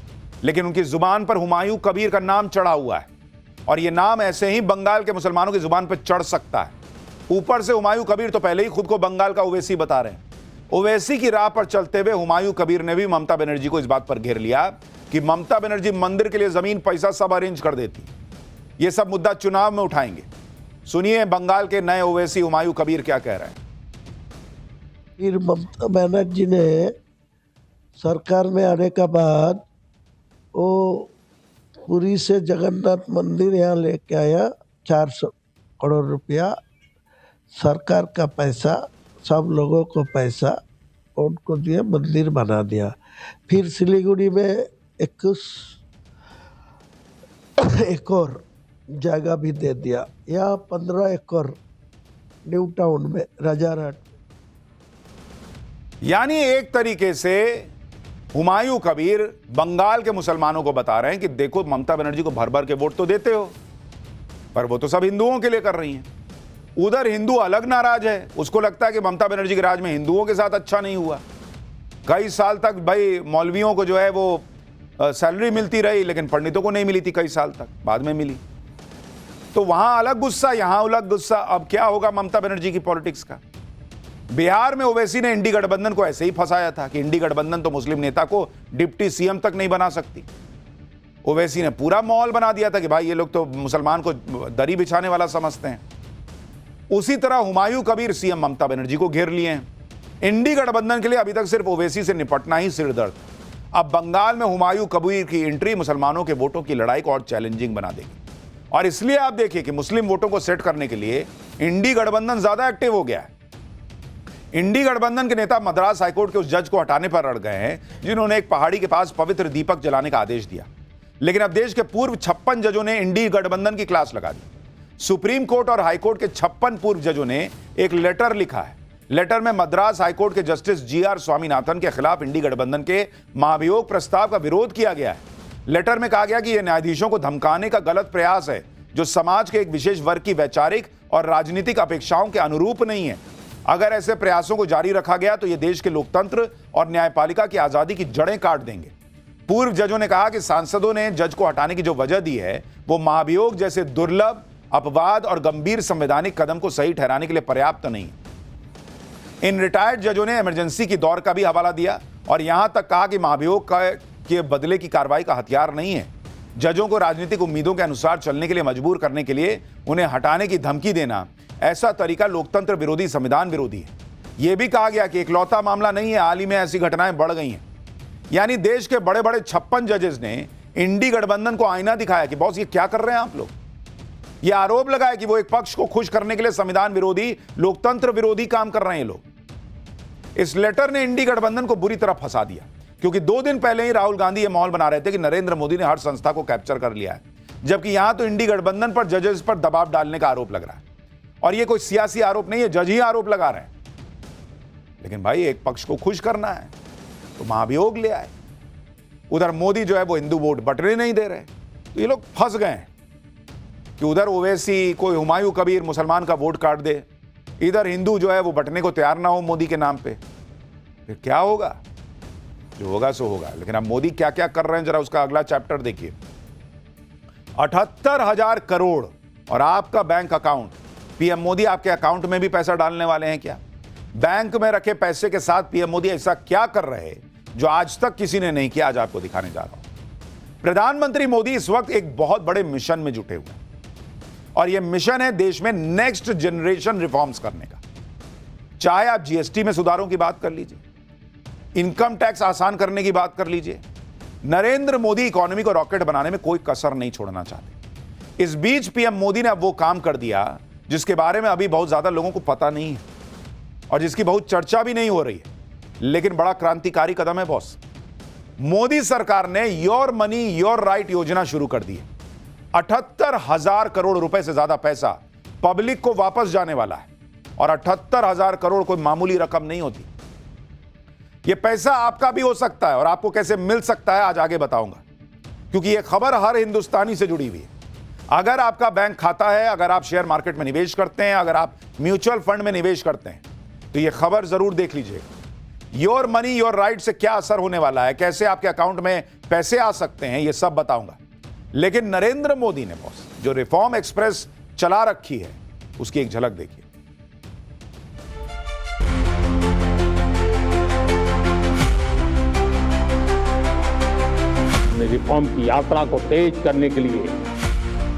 लेकिन उनकी जुबान पर हुमायूं कबीर का नाम चढ़ा हुआ है, और यह नाम ऐसे ही बंगाल के मुसलमानों की जुबान पर चढ़ सकता है। ऊपर से हुमायूं कबीर तो पहले ही खुद को बंगाल का ओवैसी बता रहे हैं। ओवैसी की राह पर चलते हुए हुमायूं कबीर ने भी ममता बनर्जी को इस बात पर घेर लिया कि ममता बनर्जी मंदिर के लिए जमीन पैसा सब अरेंज कर देती। यह सब मुद्दा चुनाव में उठाएंगे। सुनिए बंगाल के नए ओवैसी हुमायूं कबीर क्या कह रहे हैं। फिर ममता बनर्जी ने सरकार में आने के बाद वो पुरी से जगन्नाथ मंदिर यहाँ लेके आया, 400 करोड़ रुपया सरकार का पैसा, सब लोगों को पैसा उनको दिया, मंदिर बना दिया। फिर सिलीगुड़ी में 21 एकड़ जगह भी दे दिया, यहाँ 15 एकड़ न्यू टाउन में राजारहाट। यानी एक तरीके से हुमायूं कबीर बंगाल के मुसलमानों को बता रहे हैं कि देखो ममता बनर्जी को भर भर के वोट तो देते हो, पर वो तो सब हिंदुओं के लिए कर रही हैं। उधर हिंदू अलग नाराज है, उसको लगता है कि ममता बनर्जी के राज में हिंदुओं के साथ अच्छा नहीं हुआ। कई साल तक भाई मौलवियों को जो है वो सैलरी मिलती रही, लेकिन पंडितों को नहीं मिली थी कई साल तक, बाद में मिली। तो वहां अलग गुस्सा, यहां अलग गुस्सा। अब क्या होगा ममता बनर्जी की पॉलिटिक्स का। बिहार में ओवैसी ने इंडी गठबंधन को ऐसे ही फंसाया था कि इंडी गठबंधन तो मुस्लिम नेता को डिप्टी सीएम तक नहीं बना सकती। ओवैसी ने पूरा माहौल बना दिया था कि भाई ये लोग तो मुसलमान को दरी बिछाने वाला समझते हैं। उसी तरह हुमायूं कबीर सीएम ममता बनर्जी को घेर लिए हैं। इंडी गठबंधन के लिए अभी तक सिर्फ ओवैसी से निपटना ही सिरदर्द। अब बंगाल में हुमायूं कबीर की एंट्री मुसलमानों के वोटों की लड़ाई को और चैलेंजिंग बना देगी, और इसलिए आप देखिए कि मुस्लिम वोटों को सेट करने के लिए इंडी गठबंधन ज्यादा एक्टिव हो गया है। इंडी गठबंधन के नेता मद्रास हाईकोर्ट के उस जज को हटाने पर अड़ गए हैं जिन्होंने एक पहाड़ी के पास पवित्र दीपक जलाने का आदेश दिया। लेकिन अब देश के पूर्व 56 जजों ने इंडी गठबंधन की क्लास लगा दी। सुप्रीम कोर्ट और हाईकोर्ट के 56 पूर्व जजों ने एक लेटर लिखा है। लेटर में मद्रास हाईकोर्ट के जस्टिस जीआर स्वामीनाथन के खिलाफ इंडी गठबंधन के महाभियोग प्रस्ताव का विरोध किया गया है। लेटर में कहा गया कि यह न्यायाधीशों को धमकाने का गलत प्रयास है जो समाज के एक विशेष वर्ग की वैचारिक और राजनीतिक अपेक्षाओं के अनुरूप नहीं है। अगर ऐसे प्रयासों को जारी रखा गया तो यह देश के लोकतंत्र और न्यायपालिका की आजादी की जड़ें काट देंगे। पूर्व जजों ने कहा कि सांसदों ने जज को हटाने की जो वजह दी है वो महाभियोग जैसे दुर्लभ, अपवाद और गंभीर संवैधानिक कदम को सही ठहराने के लिए पर्याप्त नहीं है। इन रिटायर्ड जजों ने इमरजेंसी की दौर का भी हवाला दिया और यहां तक कहा कि महाभियोग के बदले की कार्रवाई का हथियार नहीं है। जजों को राजनीतिक उम्मीदों के अनुसार चलने के लिए मजबूर करने के लिए उन्हें हटाने की धमकी देना, ऐसा तरीका लोकतंत्र विरोधी, संविधान विरोधी है। यह भी कहा गया कि इकलौता मामला नहीं है, हाल ही में ऐसी घटनाएं बढ़ गई हैं। यानी देश के बड़े बड़े 56 जजेस ने इंडी गठबंधन को आईना दिखाया कि बॉस ये क्या कर रहे हैं आप लोग। यह आरोप लगाया कि वो एक पक्ष को खुश करने के लिए संविधान विरोधी, लोकतंत्र विरोधी काम कर रहे हैं लोग। इस लेटर ने इंडी गठबंधन को बुरी तरह फंसा दिया, क्योंकि 2 दिन पहले ही राहुल गांधी ये माहौल बना रहे थे कि नरेंद्र मोदी ने हर संस्था को कैप्चर कर लिया है, जबकि यहां तो इंडी गठबंधन पर जजेस पर दबाव डालने का आरोप लग रहा है। और ये कोई सियासी आरोप नहीं है, जज ही आरोप लगा रहे हैं। लेकिन भाई एक पक्ष को खुश करना है तो महाभियोग ले आए। उधर मोदी जो है वो हिंदू वोट बटने नहीं दे रहे, तो ये लोग फंस गए हैं कि उधर ओवैसी, कोई हुमायूं कबीर मुसलमान का वोट काट दे, इधर हिंदू जो है वो बटने को तैयार ना हो मोदी के नाम पे। फिर क्या होगा? जो होगा सो होगा। लेकिन अब मोदी क्या क्या कर रहे हैं जरा उसका अगला चैप्टर देखिए। 78,000 करोड़ और आपका बैंक अकाउंट, पीएम मोदी आपके अकाउंट में भी पैसा डालने वाले हैं क्या? बैंक में रखे पैसे के साथ पीएम मोदी ऐसा क्या कर रहे हैं जो आज तक किसी ने नहीं किया? आज आपको दिखाने जा रहा हूं। प्रधानमंत्री मोदी इस वक्त एक बहुत बड़े मिशन में जुटे हुए हैं और यह मिशन है देश में नेक्स्ट जनरेशन रिफॉर्म्स करने का। चाहे आप जीएसटी में सुधारों की बात कर लीजिए, इनकम टैक्स आसान करने की बात कर लीजिए, नरेंद्र मोदी इकोनॉमी को रॉकेट बनाने में कोई कसर नहीं छोड़ना चाहते। इस बीच पीएम मोदी ने अब वो काम कर दिया जिसके बारे में अभी बहुत ज्यादा लोगों को पता नहीं है और जिसकी बहुत चर्चा भी नहीं हो रही है, लेकिन बड़ा क्रांतिकारी कदम है बॉस। मोदी सरकार ने योर मनी योर राइट योजना शुरू कर दी है। 78,000 करोड़ रुपए से ज्यादा पैसा पब्लिक को वापस जाने वाला है और 78,000 करोड़ कोई मामूली रकम नहीं होती। यह पैसा आपका भी हो सकता है और आपको कैसे मिल सकता है आज आगे बताऊंगा, क्योंकि यह खबर हर हिंदुस्तानी से जुड़ी हुई है। अगर आपका बैंक खाता है, अगर आप शेयर मार्केट में निवेश करते हैं, अगर आप म्यूचुअल फंड में निवेश करते हैं, तो यह खबर जरूर देख लीजिएगा। योर मनी योर राइट से क्या असर होने वाला है, कैसे आपके अकाउंट में पैसे आ सकते हैं, यह सब बताऊंगा। लेकिन नरेंद्र मोदी ने बॉस जो रिफॉर्म एक्सप्रेस चला रखी है उसकी एक झलक देखिए। रिफॉर्म की यात्रा को तेज करने के लिए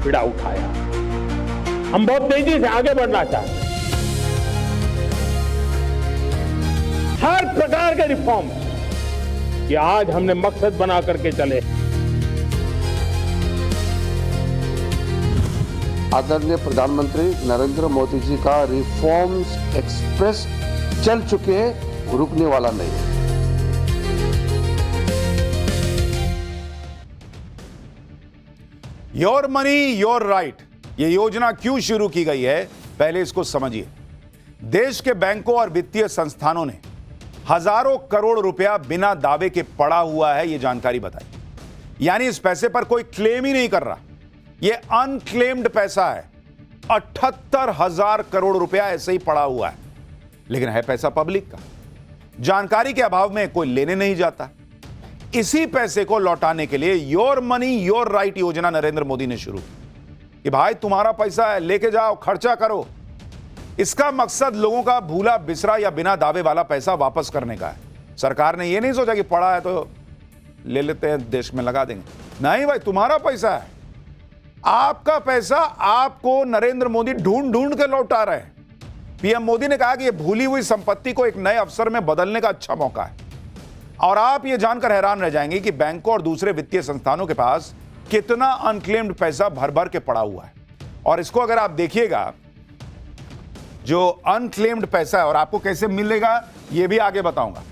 बीड़ा उठाया। हम बहुत तेजी से आगे बढ़ना चाहते हैं। हर प्रकार के रिफॉर्म ये आज हमने मकसद बना करके चले। आदरणीय प्रधानमंत्री नरेंद्र मोदी जी का रिफॉर्म्स एक्सप्रेस चल चुके हैं, रुकने वाला नहीं है। योर मनी योर राइट, ये योजना क्यों शुरू की गई है, पहले इसको समझिए। देश के बैंकों और वित्तीय संस्थानों ने हजारों करोड़ रुपया बिना दावे के पड़ा हुआ है, यह जानकारी बताई। यानी इस पैसे पर कोई क्लेम ही नहीं कर रहा, यह अनक्लेम्ड पैसा है। 78,000 करोड़ रुपया ऐसे ही पड़ा हुआ है, लेकिन है पैसा पब्लिक का। जानकारी के अभाव में कोई लेने नहीं जाता। इसी पैसे को लौटाने के लिए योर मनी योर राइट योजना नरेंद्र मोदी ने शुरू की कि भाई तुम्हारा पैसा है, लेके जाओ, खर्चा करो। इसका मकसद लोगों का भूला बिसरा या बिना दावे वाला पैसा वापस करने का है। सरकार ने यह नहीं सोचा कि पड़ा है तो ले लेते हैं, देश में लगा देंगे। नहीं भाई, तुम्हारा पैसा है, आपका पैसा आपको नरेंद्र मोदी ढूंढ ढूंढ के लौटा रहे हैं। पीएम मोदी ने कहा कि यह भूली हुई संपत्ति को एक नए अवसर में बदलने का अच्छा मौका है। और आप यह जानकर हैरान रह जाएंगे कि बैंकों और दूसरे वित्तीय संस्थानों के पास कितना अनक्लेम्ड पैसा भर भर के पड़ा हुआ है। और इसको अगर आप देखिएगा, जो अनक्लेम्ड पैसा है और आपको कैसे मिलेगा यह भी आगे बताऊंगा।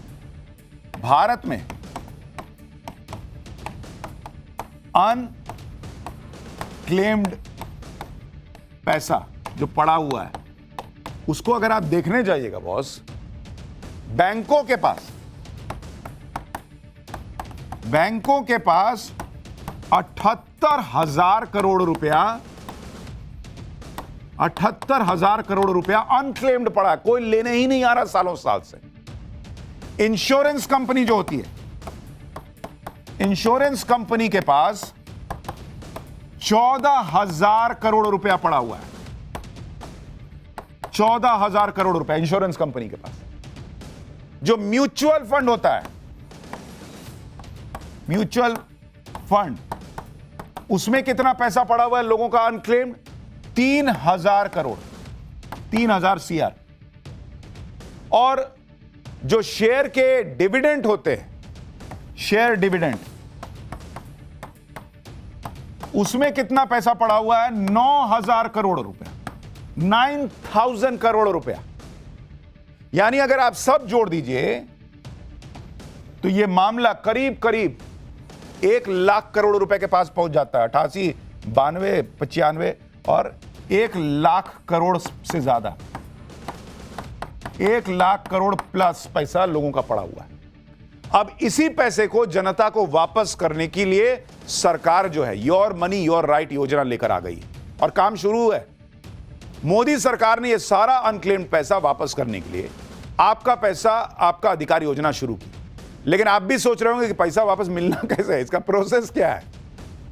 भारत में अनक्लेम्ड पैसा जो पड़ा हुआ है उसको अगर आप देखने जाइएगा बॉस, बैंकों के पास 78,000 करोड़ रुपया 78,000 करोड़ रुपया अनक्लेम्ड पड़ा है, कोई लेने ही नहीं आ रहा सालों साल से। इंश्योरेंस कंपनी जो होती है, इंश्योरेंस कंपनी के पास 14,000 करोड़ रुपया पड़ा हुआ है। 14,000 करोड़ रुपया इंश्योरेंस कंपनी के पास। जो म्यूचुअल फंड होता है, म्यूचुअल फंड, उसमें कितना पैसा पड़ा हुआ है लोगों का अनक्लेम्ड? 3,000 करोड़, 3,000 CR। और जो शेयर के डिविडेंड होते हैं, शेयर डिविडेंड, उसमें कितना पैसा पड़ा हुआ है? 9,000 करोड़ रुपया, 9,000 करोड़ रुपया। यानी अगर आप सब जोड़ दीजिए तो यह मामला करीब करीब 1 लाख करोड़ रुपए के पास पहुंच जाता है। 88, 92, 95 और 1 लाख करोड़ से ज्यादा, 1 लाख करोड़ प्लस पैसा लोगों का पड़ा हुआ है। अब इसी पैसे को जनता को वापस करने के लिए सरकार जो है योर मनी योर राइट योजना लेकर आ गई है और काम शुरू है। मोदी सरकार ने यह सारा अनक्लेम्ड पैसा वापस करने के लिए आपका पैसा आपका अधिकार योजना शुरू की। लेकिन आप भी सोच रहे होंगे कि पैसा वापस मिलना कैसे है, इसका प्रोसेस क्या है?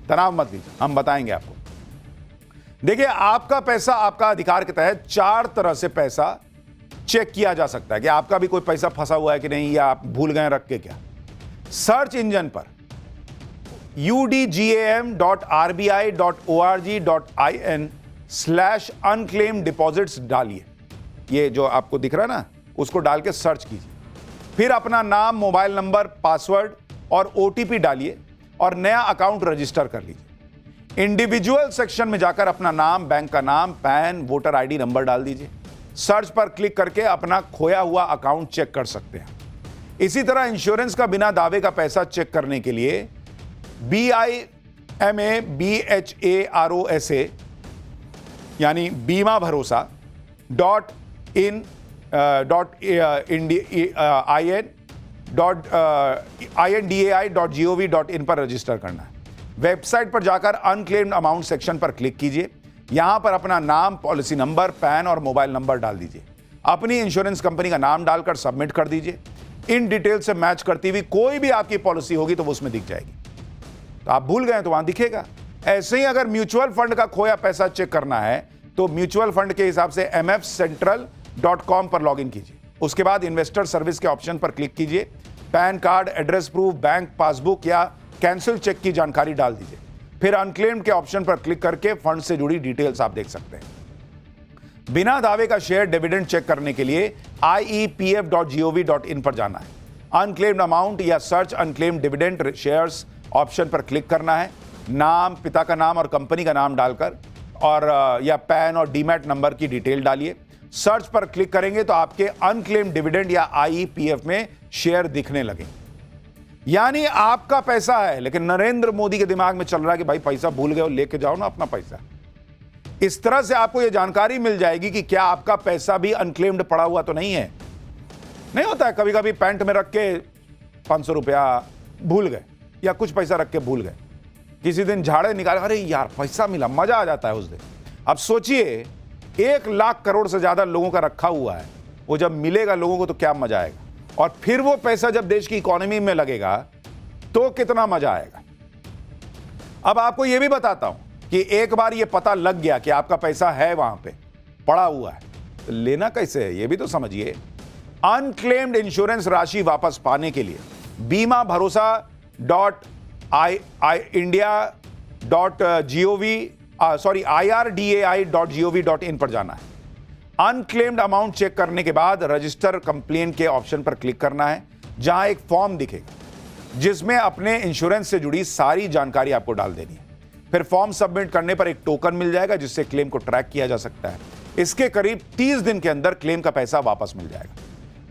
तनाव मत लीजिए, हम बताएंगे आपको। देखिए, आपका पैसा आपका अधिकार के तहत 4 तरह से पैसा चेक किया जा सकता है कि आपका भी कोई पैसा फंसा हुआ है कि नहीं, या आप भूल गए रख के क्या। सर्च इंजन पर udgam.rbi.org.in/unclaimed deposits डालिए, ये जो आपको दिख रहा है ना, उसको डाल के सर्च कीजिए। फिर अपना नाम, मोबाइल नंबर, पासवर्ड और OTP डालिए और नया अकाउंट रजिस्टर कर लीजिए। इंडिविजुअल सेक्शन में जाकर अपना नाम, बैंक का नाम, पैन, वोटर ID नंबर डाल दीजिए। सर्च पर क्लिक करके अपना खोया हुआ अकाउंट चेक कर सकते हैं। इसी तरह इंश्योरेंस का बिना दावे का पैसा चेक करने के लिए BIMABHAROSA यानी बीमा भरोसा .indai.gov.in पर रजिस्टर करना है। वेबसाइट पर जाकर अनक्लेम्ड अमाउंट सेक्शन पर क्लिक कीजिए। यहां पर अपना नाम, पॉलिसी नंबर, पैन और मोबाइल नंबर डाल दीजिए। अपनी इंश्योरेंस कंपनी का नाम डालकर सबमिट कर दीजिए। इन डिटेल से मैच करती हुई कोई भी आपकी पॉलिसी होगी तो वो उसमें दिख जाएगी। तो आप भूल गए तो वहां दिखेगा। ऐसे ही अगर म्यूचुअल फंड का खोया पैसा चेक करना है तो म्यूचुअल फंड के हिसाब से mfcentral.com पर लॉगिन कीजिए। उसके बाद इन्वेस्टर सर्विस के ऑप्शन पर क्लिक कीजिए। Pan card, address proof, bank passbook या कैंसिल चेक की जानकारी डाल दीजिए। फिर अनक्लेम्ड के ऑप्शन पर क्लिक करके फंड से जुड़ी डिटेल्स आप देख सकते हैं। बिना दावे का शेयर डिविडेंड चेक करने के लिए iepf.gov.in पर जाना है। अनक्लेम्ड अमाउंट या search unclaimed dividend shares option पर क्लिक करना है। नाम, पिता का नाम और कंपनी का नाम डालकर और या पैन और डीमैट नंबर की डिटेल डालिए। सर्च पर क्लिक करेंगे तो आपके अनक्लेम्ड डिविडेंड या IEPF में शेयर दिखने लगेंगे। यानी आपका पैसा है, लेकिन नरेंद्र मोदी के दिमाग में चल रहा है कि भाई पैसा भूल गए हो, लेके जाओ ना अपना पैसा। इस तरह से आपको यह जानकारी मिल जाएगी कि क्या आपका पैसा भी अनक्लेम्ड पड़ा हुआ तो नहीं है। नहीं होता है, कभी कभी पैंट में रख के 500 रुपया भूल गए या कुछ पैसा रख के भूल गए, किसी दिन झाड़े निकाले, अरे यार पैसा मिला, मजा आ जाता है उस दिन। अब सोचिए 1 लाख करोड़ से ज्यादा लोगों का रखा हुआ है, वो जब मिलेगा लोगों को तो क्या मजा आएगा, और फिर वो पैसा जब देश की इकोनॉमी में लगेगा तो कितना मजा आएगा। अब आपको यह भी बताता हूं कि एक बार ये पता लग गया कि आपका पैसा है वहां पे पड़ा हुआ है, तो लेना कैसे है ये भी तो समझिए। अनक्लेम्ड इंश्योरेंस राशि वापस पाने के लिए बीमा भरोसा IRDAI.gov.in पर जाना है। अनक्लेम्ड अमाउंट चेक करने के बाद रजिस्टर कंप्लेन के ऑप्शन पर क्लिक करना है, जहां एक फॉर्म दिखेगा जिसमें अपने इंश्योरेंस से जुड़ी सारी जानकारी आपको डाल देनी है। फिर फॉर्म सबमिट करने पर एक टोकन मिल जाएगा जिससे क्लेम को ट्रैक किया जा सकता है। इसके करीब 30 दिन के अंदर क्लेम का पैसा वापस मिल जाएगा।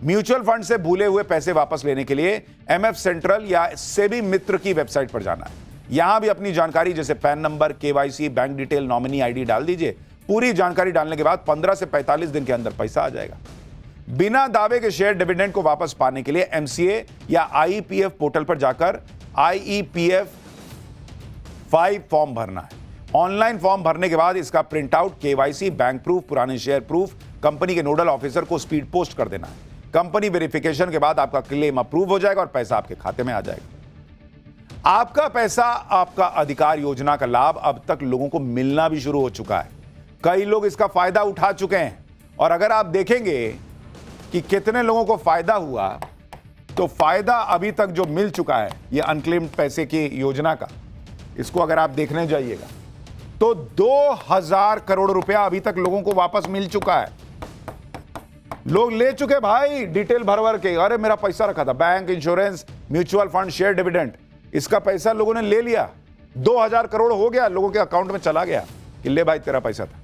म्यूचुअल फंड से भूले हुए पैसे वापस लेने के लिए MF सेंट्रल या सेबी मित्र की वेबसाइट पर जाना है। यहां भी अपनी जानकारी जैसे pan number, KYC, bank detail, nominee ID डाल दीजिए। पूरी जानकारी डालने के बाद 15 से 45 दिन के अंदर पैसा आ जाएगा। बिना दावे के शेयर डिविडेंड को वापस पाने के लिए MCA या IEPF पोर्टल पर जाकर IEPF 5 फॉर्म भरना है। ऑनलाइन फॉर्म भरने के बाद इसका print out, KYC, bank proof, पुराने शेयर प्रूफ कंपनी के नोडल ऑफिसर को स्पीड पोस्ट कर देना है। कंपनी वेरिफिकेशन के बाद आपका क्लेम अप्रूव हो जाएगा और पैसा आपके खाते में आ जाएगा। आपका पैसा आपका अधिकार योजना का लाभ अब तक लोगों को मिलना भी शुरू हो चुका है। कई लोग इसका फायदा उठा चुके हैं, और अगर आप देखेंगे कि कितने लोगों को फायदा हुआ, तो फायदा अभी तक जो मिल चुका है ये अनक्लेम्ड पैसे की योजना का, इसको अगर आप देखने जाइएगा तो 2000 करोड़ रुपया अभी तक लोगों को वापस मिल चुका है। लोग ले चुके भाई, डिटेल भर भर के, अरे मेरा पैसा रखा था, bank, insurance, mutual fund, share dividend, इसका पैसा लोगों ने ले लिया। 2000 करोड़ हो गया, लोगों के अकाउंट में चला गया कि ले भाई तेरा पैसा था।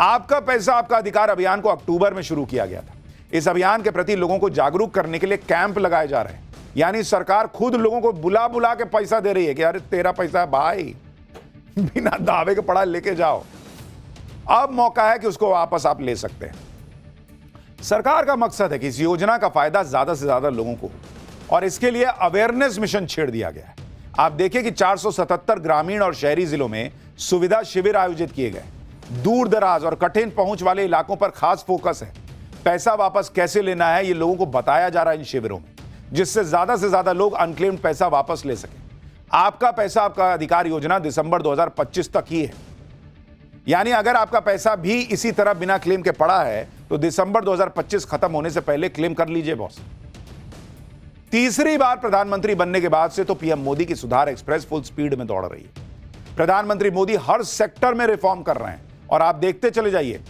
आपका पैसा आपका अधिकार अभियान को अक्टूबर में शुरू किया गया था। इस अभियान के प्रति लोगों को जागरूक करने के लिए कैंप लगाए जा रहे हैं, यानी सरकार खुद लोगों को बुला बुला के पैसा दे रही है कि अरे तेरा पैसा है भाई, बिना दावे के पड़ा लेके जाओ। अब मौका है कि उसको वापस आप ले सकते हैं। सरकार का मकसद है कि इस योजना का फायदा ज्यादा से ज्यादा लोगों को हो, और इसके लिए अवेयरनेस मिशन छेड़ दिया गया है। आप देखिए कि 477 ग्रामीण और शहरी जिलों में सुविधा शिविर आयोजित किए गए। दूर दराज और कठिन पहुंच वाले इलाकों पर खास फोकस है। पैसा वापस कैसे लेना है ये लोगों को बताया जा रहा है इन शिविरों में, जिससे ज्यादा से ज्यादा लोग अनक्लेम्ड पैसा वापस ले सकें। आपका पैसा आपका अधिकार योजना दिसंबर 2025 तक ही है। यानी अगर आपका पैसा भी इसी तरह बिना क्लेम के पड़ा है तो दिसंबर 2025 खत्म होने से पहले क्लेम कर लीजिए बॉस। तीसरी बार प्रधानमंत्री बनने के बाद से तो पीएम मोदी की सुधार एक्सप्रेस फुल स्पीड में दौड़ रही है। प्रधानमंत्री मोदी हर सेक्टर में रिफॉर्म कर रहे हैं और आप देखते चले जाइए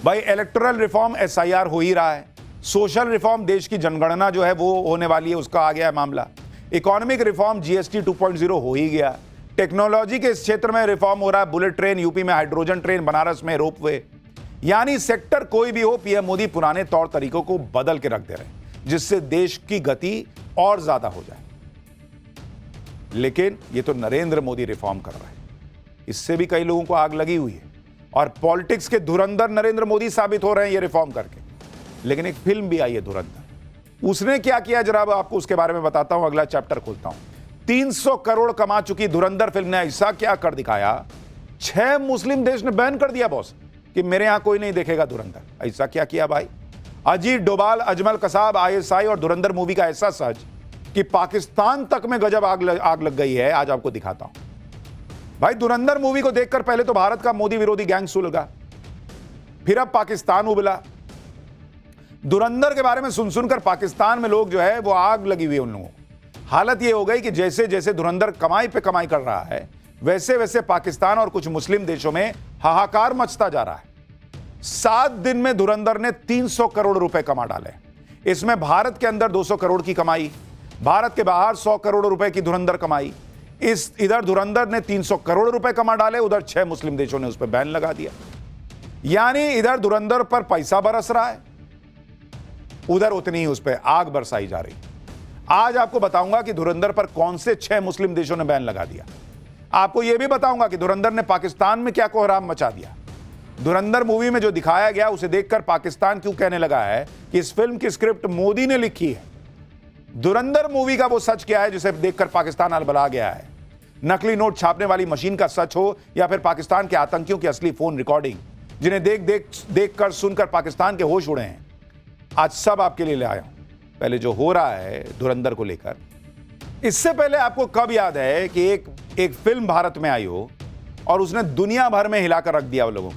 भाई। इलेक्टोरल रिफॉर्म एसआईआर हो ही रहा है, सोशल रिफॉर्म देश की जनगणना जो है वो होने वाली है, उसका आ गया है मामला। इकोनॉमिक रिफॉर्म जीएसटी 2.0 हो ही गया। टेक्नोलॉजी के इस क्षेत्र में रिफॉर्म हो रहा है, बुलेट ट्रेन यूपी में, हाइड्रोजन ट्रेन बनारस में, रोपवे। यानी सेक्टर कोई भी हो, पीएम मोदी पुराने तौर तरीकों को बदल के रख दे रहे हैं जिससे देश की गति और ज्यादा हो जाए। लेकिन ये तो नरेंद्र मोदी रिफॉर्म कर रहे हैं, इससे भी कई लोगों को आग लगी हुई है और पॉलिटिक्स के धुरंधर नरेंद्र मोदी साबित हो रहे हैं ये रिफॉर्म करके। लेकिन एक फिल्म भी आई है धुरंधर, उसने क्या किया जरा आपको उसके बारे में बताता हूं, अगला चैप्टर खोलता हूं। 300 करोड़ कमा चुकी धुरंधर फिल्म ने ऐसा क्या कर दिखाया, 6 मुस्लिम देश ने बैन कर दिया बॉस कि मेरे यहां कोई नहीं देखेगा धुरंधर। ऐसा क्या किया भाई? अजीत डोभाल, अजमल कसाब, आईएसआई और धुरंधर मूवी का ऐसा सच कि पाकिस्तान तक में गजब आग लग गई है। आज आपको दिखाता हूं भाई। धुरंधर मूवी को देखकर पहले तो भारत का मोदी विरोधी गैंग सुलगा, फिर अब पाकिस्तान उबला। धुरंधर के बारे में सुन सुनकर पाकिस्तान में लोग जो है वो आग लगी हुई है उन लोगों को। हालत ये हो गई कि जैसे जैसे धुरंधर कमाई पे कमाई कर रहा है वैसे वैसे पाकिस्तान और कुछ मुस्लिम देशों में हाहाकार मचता जा रहा है। 7 दिन में धुरंधर ने 300 करोड़ रुपए कमा डाले। इसमें भारत के अंदर 200 करोड़ की कमाई, भारत के बाहर 100 करोड़ रुपए की धुरंधर कमाई। इधर धुरंधर ने 300 करोड़ रुपए कमा डाले, उधर 6 मुस्लिम देशों ने उस पर बैन लगा दिया। यानी इधर धुरंधर पर पैसा बरस रहा है, उधर उतनी ही उस पर आग बरसाई जा रही। आज आपको बताऊंगा कि धुरंधर पर कौन से 6 मुस्लिम देशों ने बैन लगा दिया। आपको यह भी बताऊंगा कि धुरंधर ने पाकिस्तान में क्या कोहराम मचा दिया। धुरंधर मूवी में जो दिखाया गया उसे देखकर पाकिस्तान क्यों कहने लगा है कि इस फिल्म की स्क्रिप्ट मोदी ने लिखी है। धुरंधर मूवी का वो सच क्या है जिसे देखकर पाकिस्तान अलबला गया है? नकली नोट छापने वाली मशीन का सच हो या फिर पाकिस्तान के आतंकियों की असली फोन रिकॉर्डिंग जिन्हें देख कर सुनकर पाकिस्तान के होश उड़े हैं, आज सब आपके लिए ले आया हूं। पहले जो हो रहा है धुरंधर को लेकर, इससे पहले आपको कब याद है कि एक फिल्म भारत में आई हो और उसने दुनिया भर में हिलाकर रख दिया लोगों को?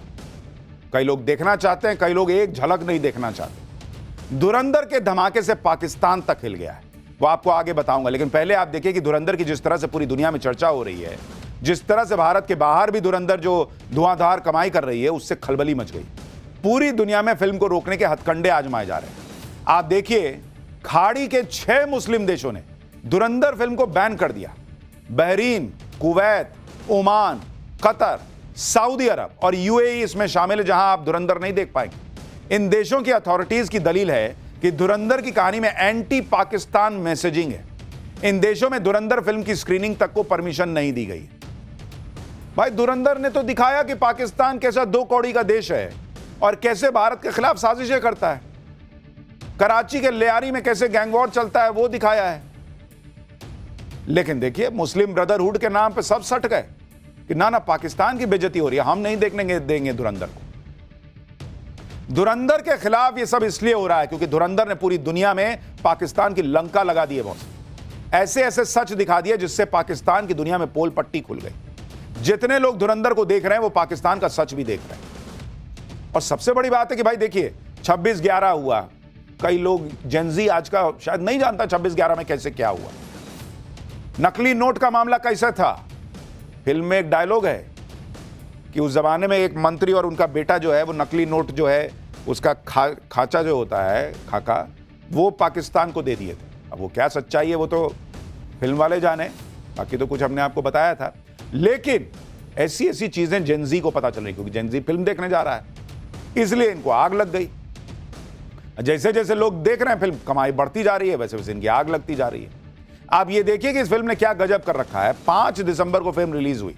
कई लोग देखना चाहते हैं, कई लोग एक झलक नहीं देखना चाहते। धुरंधर के धमाके से पाकिस्तान तक हिल गया है, वो आपको आगे बताऊंगा। लेकिन पहले आप देखिए कि धुरंधर की जिस तरह से पूरी दुनिया में चर्चा हो रही है, जिस तरह से भारत के बाहर भी धुरंधर जो धुआंधार कमाई कर रही है, उससे खलबली मच गई। पूरी दुनिया में फिल्म को रोकने के हथकंडे आजमाए जा रहे हैं। आप देखिए, खाड़ी के 6 मुस्लिम देशों ने धुरंधर फिल्म को बैन कर दिया। Bahrain, Kuwait, Oman, Qatar, Saudi Arabia और यूएई इसमें शामिल है, जहां आप धुरंधर नहीं देख पाएंगे। इन देशों की अथॉरिटीज की दलील है कि धुरंधर की कहानी में एंटी पाकिस्तान मैसेजिंग है। इन देशों में धुरंधर फिल्म की स्क्रीनिंग तक को परमिशन नहीं दी गई। भाई, धुरंधर ने तो दिखाया कि पाकिस्तान कैसा 2 कौड़ी का देश है और कैसे भारत के खिलाफ साजिशें करता है। कराची के लियारी में कैसे गैंगवॉर चलता है वो दिखाया है। लेकिन देखिए, मुस्लिम ब्रदरहुड के नाम पे सब सट गए कि ना पाकिस्तान की बेइज्जती हो रही है, हम नहीं देखने देंगे धुरंधर को। धुरंधर के खिलाफ ये सब इसलिए हो रहा है क्योंकि धुरंधर ने पूरी दुनिया में पाकिस्तान की लंका लगा दी है। बहुत ऐसे ऐसे सच दिखा दिए जिससे पाकिस्तान की दुनिया में पोल पट्टी खुल गई। जितने लोग धुरंधर को देख रहे हैं वो पाकिस्तान का सच भी देख रहे हैं। और सबसे बड़ी बात है कि भाई देखिए, 26/11 हुआ। कई लोग जेनजी आज का शायद नहीं जानता 26/11 में कैसे क्या हुआ। नकली नोट का मामला कैसा था? फिल्म में एक डायलॉग है कि उस जमाने में एक मंत्री और उनका बेटा जो है वो नकली नोट जो है उसका खाचा जो होता है, खाका, वो पाकिस्तान को दे दिए थे। अब वो क्या सच्चाई है वो तो फिल्म वाले जाने, बाकी तो कुछ हमने आपको बताया था। लेकिन ऐसी ऐसी चीजें जेनजी को पता चल रही, क्योंकि जेनजी फिल्म देखने जा रहा है, इसलिए इनको आग लग गई। जैसे जैसे लोग देख रहे हैं फिल्म, कमाई बढ़ती जा रही है, वैसे वैसे इनकी आग लगती जा रही है। आप ये देखिए कि इस फिल्म ने क्या गजब कर रखा है। 5 दिसंबर को फिल्म रिलीज हुई।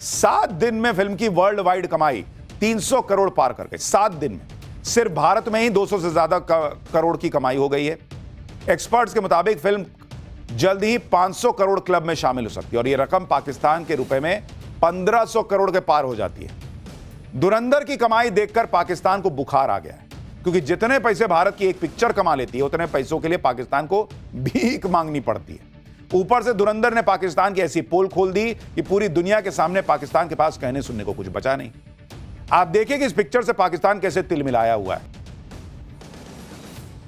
7 दिन में फिल्म की वर्ल्ड वाइड कमाई 300 करोड़ पार कर गई। 7 दिन में सिर्फ भारत में ही 200 से ज्यादा करोड़ की कमाई हो गई है। एक्सपर्ट्स के मुताबिक फिल्म जल्द ही 500 करोड़ क्लब में शामिल हो सकती है और यह रकम पाकिस्तान के रुपए में 1500 करोड़ के पार हो जाती है। धुरंधर की कमाई देखकर पाकिस्तान को बुखार आ गया है, क्योंकि जितने पैसे भारत की एक पिक्चर कमा लेती है उतने पैसों के लिए पाकिस्तान को भीख मांगनी पड़ती है। ऊपर से धुरंधर ने पाकिस्तान की ऐसी पोल खोल दी कि पूरी दुनिया के सामने पाकिस्तान के पास कहने सुनने को कुछ बचा नहीं। आप देखिए कि इस पिक्चर से पाकिस्तान कैसे तिलमिलाया हुआ है।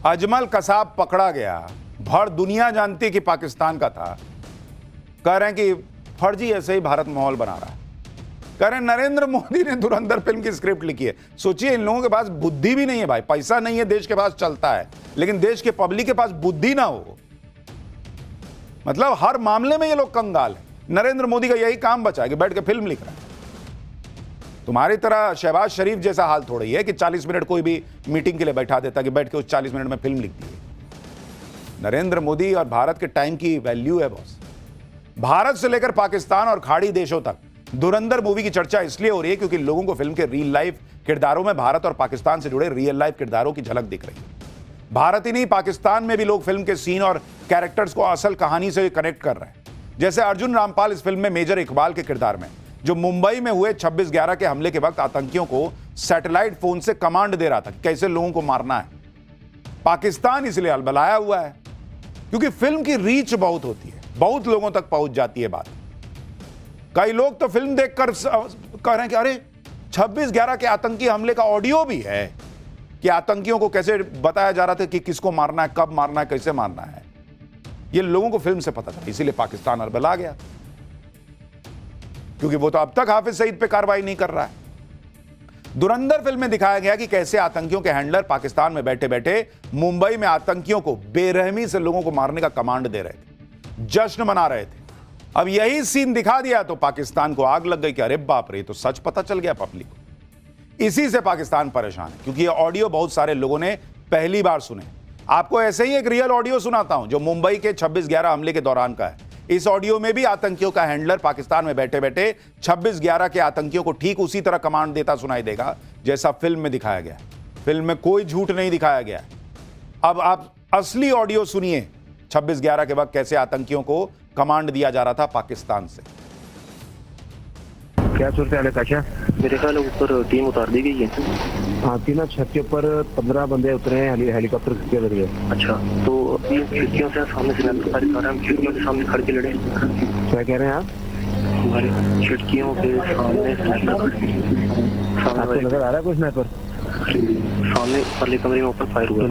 अजमल कसाब पकड़ा गया, भर दुनिया जानती कि पाकिस्तान का था। कह रहे हैं कि फर्जी ऐसे ही भारत माहौल बना रहा है। कह रहे हैं नरेंद्र मोदी ने धुरंधर फिल्म की स्क्रिप्ट लिखी है। सोचिए, इन लोगों के पास बुद्धि भी नहीं है भाई, पैसा नहीं है, देश के पास चलता है, लेकिन देश के पब्लिक के पास बुद्धि ना हो, मतलब हर मामले में ये लोग कंगाल है। नरेंद्र मोदी का यही काम बचा है कि बैठ के फिल्म लिख रहा है। तुम्हारी तरह शहबाज शरीफ जैसा हाल थोड़ा ही है कि 40 मिनट कोई भी मीटिंग के लिए बैठा देता कि बैठ के उस 40 मिनट में फिल्म लिख दी है। नरेंद्र मोदी और भारत के टाइम की वैल्यू है बॉस। भारत से लेकर पाकिस्तान और खाड़ी देशों तक धुरंधर मूवी की चर्चा इसलिए हो रही है क्योंकि लोगों को फिल्म के रियल लाइफ किरदारों में भारत और पाकिस्तान से जुड़े रियल लाइफ किरदारों की झलक दिख रही है। भारत ही नहीं, पाकिस्तान में भी लोग फिल्म के सीन और कैरेक्टर्स को असल कहानी से कनेक्ट कर रहे हैं। जैसे अर्जुन रामपाल इस फिल्म में मेजर इकबाल के किरदार में, जो मुंबई में हुए 26/11 के हमले के वक्त आतंकियों को सैटेलाइट फोन से कमांड दे रहा था कि कैसे लोगों को मारना है। पाकिस्तान इसलिए अलबलाया हुआ है क्योंकि फिल्म की रीच बहुत होती है, बहुत लोगों तक पहुंच जाती है बात। कई लोग तो फिल्म देखकर कह रहे हैं कि अरे 26/11 के आतंकी हमले का ऑडियो भी है कि आतंकियों को कैसे बताया जा रहा था कि किसको मारना है, कब मारना है, कैसे मारना है। ये लोगों को फिल्म से पता था, इसीलिए पाकिस्तान अलबला गया, क्योंकि वो तो अब तक हाफिज सईद पे कार्रवाई नहीं कर रहा है। धुरंधर फिल्म में दिखाया गया कि कैसे आतंकियों के हैंडलर पाकिस्तान में बैठे बैठे मुंबई में आतंकियों को बेरहमी से लोगों को मारने का कमांड दे रहे थे, जश्न मना रहे थे। अब यही सीन दिखा दिया तो पाकिस्तान को आग लग गई कि अरे बाप रे, तो सच पता चल गया पब्लिक को। इसी से पाकिस्तान परेशान है क्योंकि ये ऑडियो बहुत सारे लोगों ने पहली बार सुने। आपको ऐसे ही एक रियल ऑडियो सुनाता हूं जो मुंबई के 26/11 हमले के दौरान का है। इस ऑडियो में भी आतंकियों का हैंडलर पाकिस्तान में बैठे बैठे 26/11 के आतंकियों को ठीक उसी तरह कमांड देता सुनाई देगा जैसा फिल्म में दिखाया गया। फिल्म में कोई झूठ नहीं दिखाया गया। अब आप असली ऑडियो सुनिए 26/11 के वक्त कैसे आतंकियों को कमांड दिया जा रहा था पाकिस्तान से। क्या सूरत है काशा? मेरे ख्याल ऊपर टीम उतार दी गई है। आपकी ना छत के ऊपर 15 बंदे उतरे हैं हेलीकॉप्टर के जरिए। अच्छा, तो अभी खिड़कियों से सामने से हम खिड़कियों के सामने खड़ के लड़े। क्या कह रहे हैं आप? हमारी खिड़कियों के सामने आपको नजर आ रहा है कुछ स्नाइपर? सामने वाले कमरे में ऊपर फायर हुआ।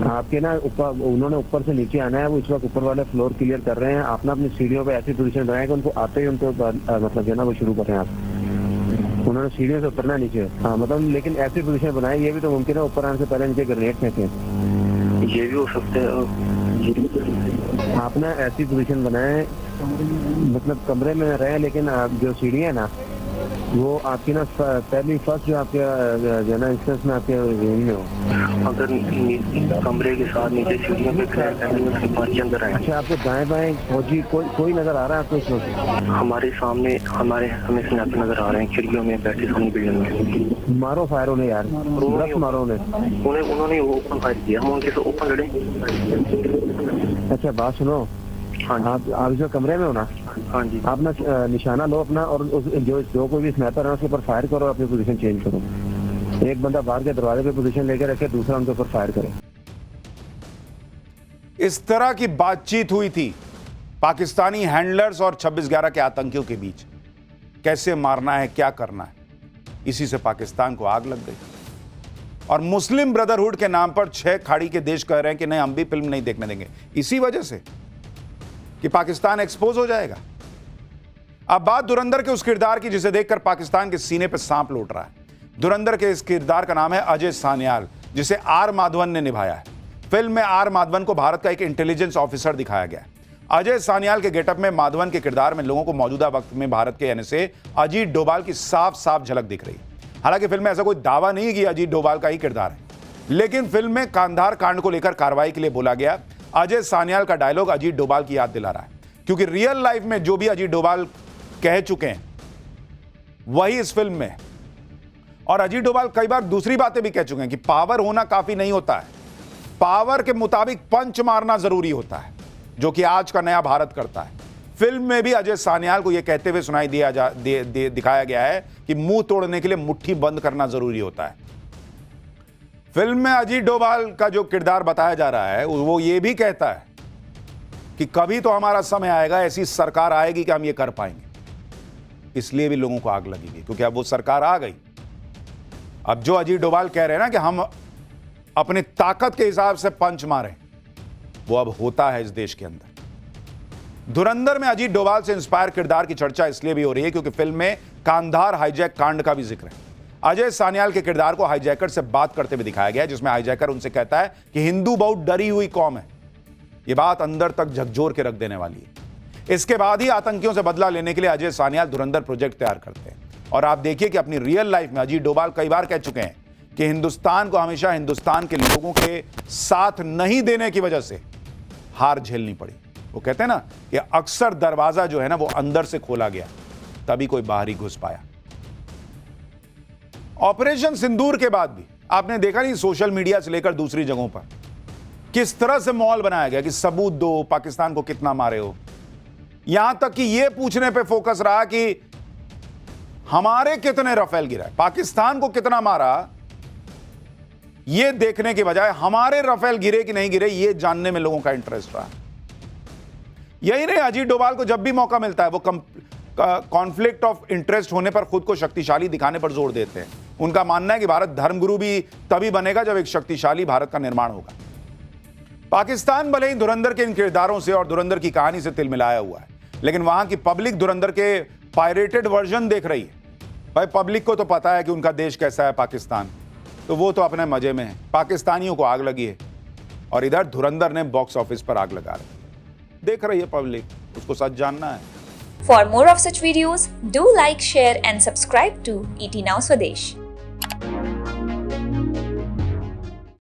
आपके ना ऊपर, उन्होंने ऊपर से नीचे आना है, वो इस वक्त ऊपर वाले फ्लोर क्लियर कर रहे हैं। आप ना अपनी सीढ़ियों पे ऐसी पोजीशन बनाए कि उनको आते ही उनको मतलब जो है ना वो शुरू कर रहे हैं आप। उन्होंने सीढ़ियों से उतरना नीचे, हाँ मतलब, लेकिन ऐसी पोजीशन बनाए, ये भी तो मुमकिन है ऊपर आने से पहले नीचे ग्रेनेड फेंके। ये भी हो सकता है। आप ना ऐसी पोजीशन बनाए, मतलब कमरे में रहे, लेकिन जो सीढ़ियाँ ना वो आपकी ना पहली फर्स्ट जो आपके जो ना इंस्टेंस में आपके रूम में हो। अगर कमरे के साथ नीचे सीढ़ियों पे के अंदर आए। अच्छा, आपको दाएं बाएं फौजी कोई नजर आ रहा है आपको इस वक्त? हमारे सामने हमें स्नैपर नजर आ रहे हैं खिड़कियों में बैठे सामने बिल्डिंग में। मारो फायर उन्हें यार, मारो उन्होंने ओपन फायर किया, हम उनके से ओपन लड़े। अच्छा बात सुनो, हाँ, आप जो कमरे में हो ना, हाँ जी, आप ना निशाना लो अपना और जो कोई भी स्नाइपर है उसके ऊपर फायर करो, अपनी पोजीशन चेंज करो। एक बंदा बाहर के दरवाजे पे पोजीशन लेकर रखे, दूसरा उनके ऊपर फायर करे। इस तरह की बातचीत हुई थी पाकिस्तानी हैंडलर्स और 26/11 के आतंकियों के बीच, कैसे मारना है, क्या करना है। इसी से पाकिस्तान को आग लग गई और मुस्लिम ब्रदरहुड के नाम पर 6 खाड़ी के देश कह रहे हैं कि नहीं, हम भी फिल्म नहीं देखने देंगे, इसी वजह से कि पाकिस्तान एक्सपोज हो जाएगा। अब बात धुरंधर के उस किरदार की जिसे देखकर पाकिस्तान के सीने पर सांप लौट रहा है। धुरंधर के इस किरदार का नाम है अजय सान्याल, जिसे आर माधवन ने निभाया है। फिल्म में आर माधवन को भारत का एक इंटेलिजेंस ऑफिसर दिखाया गया है। अजय सान्याल के गेटअप में माधवन के किरदार में लोगों को मौजूदा वक्त में भारत के एनएसए अजीत डोभाल की साफ साफ झलक दिख रही है। हालांकि फिल्म में ऐसा कोई दावा नहीं कि अजीत डोभाल का ही किरदार है, लेकिन फिल्म में कांधार कांड को लेकर कार्रवाई के लिए बोला गया अजय सान्याल का डायलॉग अजीत डोभाल की याद दिला रहा है, क्योंकि रियल लाइफ में जो भी अजीत डोभाल कह चुके हैं वही इस फिल्म में। और अजीत डोभाल कई बार दूसरी बातें भी कह चुके हैं कि पावर होना काफी नहीं होता है, पावर के मुताबिक पंच मारना जरूरी होता है, जो कि आज का नया भारत करता है। फिल्म में भी अजय सान्याल को यह कहते हुए सुनाई दिखाया गया है कि मुंह तोड़ने के लिए मुट्ठी बंद करना जरूरी होता है। फिल्म में अजीत डोभाल का जो किरदार बताया जा रहा है वो ये भी कहता है कि कभी तो हमारा समय आएगा, ऐसी सरकार आएगी कि हम ये कर पाएंगे। इसलिए भी लोगों को आग लगी थी, क्योंकि अब वो सरकार आ गई। अब जो अजीत डोभाल कह रहे हैं ना कि हम अपनी ताकत के हिसाब से पंच मारें, वो अब होता है इस देश के अंदर। धुरंधर में अजीत डोभाल से इंस्पायर किरदार की चर्चा इसलिए भी हो रही है क्योंकि फिल्म में कांधार हाईजैक कांड का भी जिक्र है। अजय सान्याल के किरदार को हाईजैकर से बात करते हुए दिखाया गया है, जिसमें हाईजैकर उनसे कहता है कि हिंदू बहुत डरी हुई कौम है। यह बात अंदर तक झकझोर के रख देने वाली है। इसके बाद ही आतंकियों से बदला लेने के लिए अजय सान्याल धुरंधर प्रोजेक्ट तैयार करते हैं। और आप देखिए कि अपनी रियल लाइफ में अजीत डोभाल कई बार कह चुके हैं कि हिंदुस्तान को हमेशा हिंदुस्तान के लोगों के साथ नहीं देने की वजह से हार झेलनी पड़ी। वो कहते हैं ना कि अक्सर दरवाजा जो है ना वो अंदर से खोला गया, तभी कोई बाहर ही घुस पाया। ऑपरेशन सिंदूर के बाद भी आपने देखा नहीं, सोशल मीडिया से लेकर दूसरी जगहों पर किस तरह से माहौल बनाया गया कि सबूत दो, पाकिस्तान को कितना मारे हो। यहां तक कि यह पूछने पे फोकस रहा कि हमारे कितने राफेल गिरा, पाकिस्तान को कितना मारा, यह देखने के बजाय हमारे राफेल गिरे कि नहीं गिरे यह जानने में लोगों का इंटरेस्ट रहा। यही नहीं, अजीत डोभाल को जब भी मौका मिलता है वो कॉन्फ्लिक्ट ऑफ इंटरेस्ट होने पर खुद को शक्तिशाली दिखाने पर जोर देते हैं। उनका मानना है कि भारत धर्मगुरु भी तभी बनेगा जब एक शक्तिशाली भारत का निर्माण होगा। पाकिस्तान भले ही धुरंधर के इन किरदारों से और धुरंधर की कहानी से तिलमिलाया हुआ है, लेकिन वहां की पब्लिक धुरंधर के पायरेटेड वर्जन देख रही है। भाई पब्लिक को तो पता है कि उनका देश कैसा है पाकिस्तान, तो वो तो अपने मजे में है। पाकिस्तानियों को आग लगी है और इधर धुरंधर ने बॉक्स ऑफिस पर आग लगा रही है। देख रही है पब्लिक, उसको सच जानना है। For more of such videos, do like, share and subscribe to ET Now Swadesh.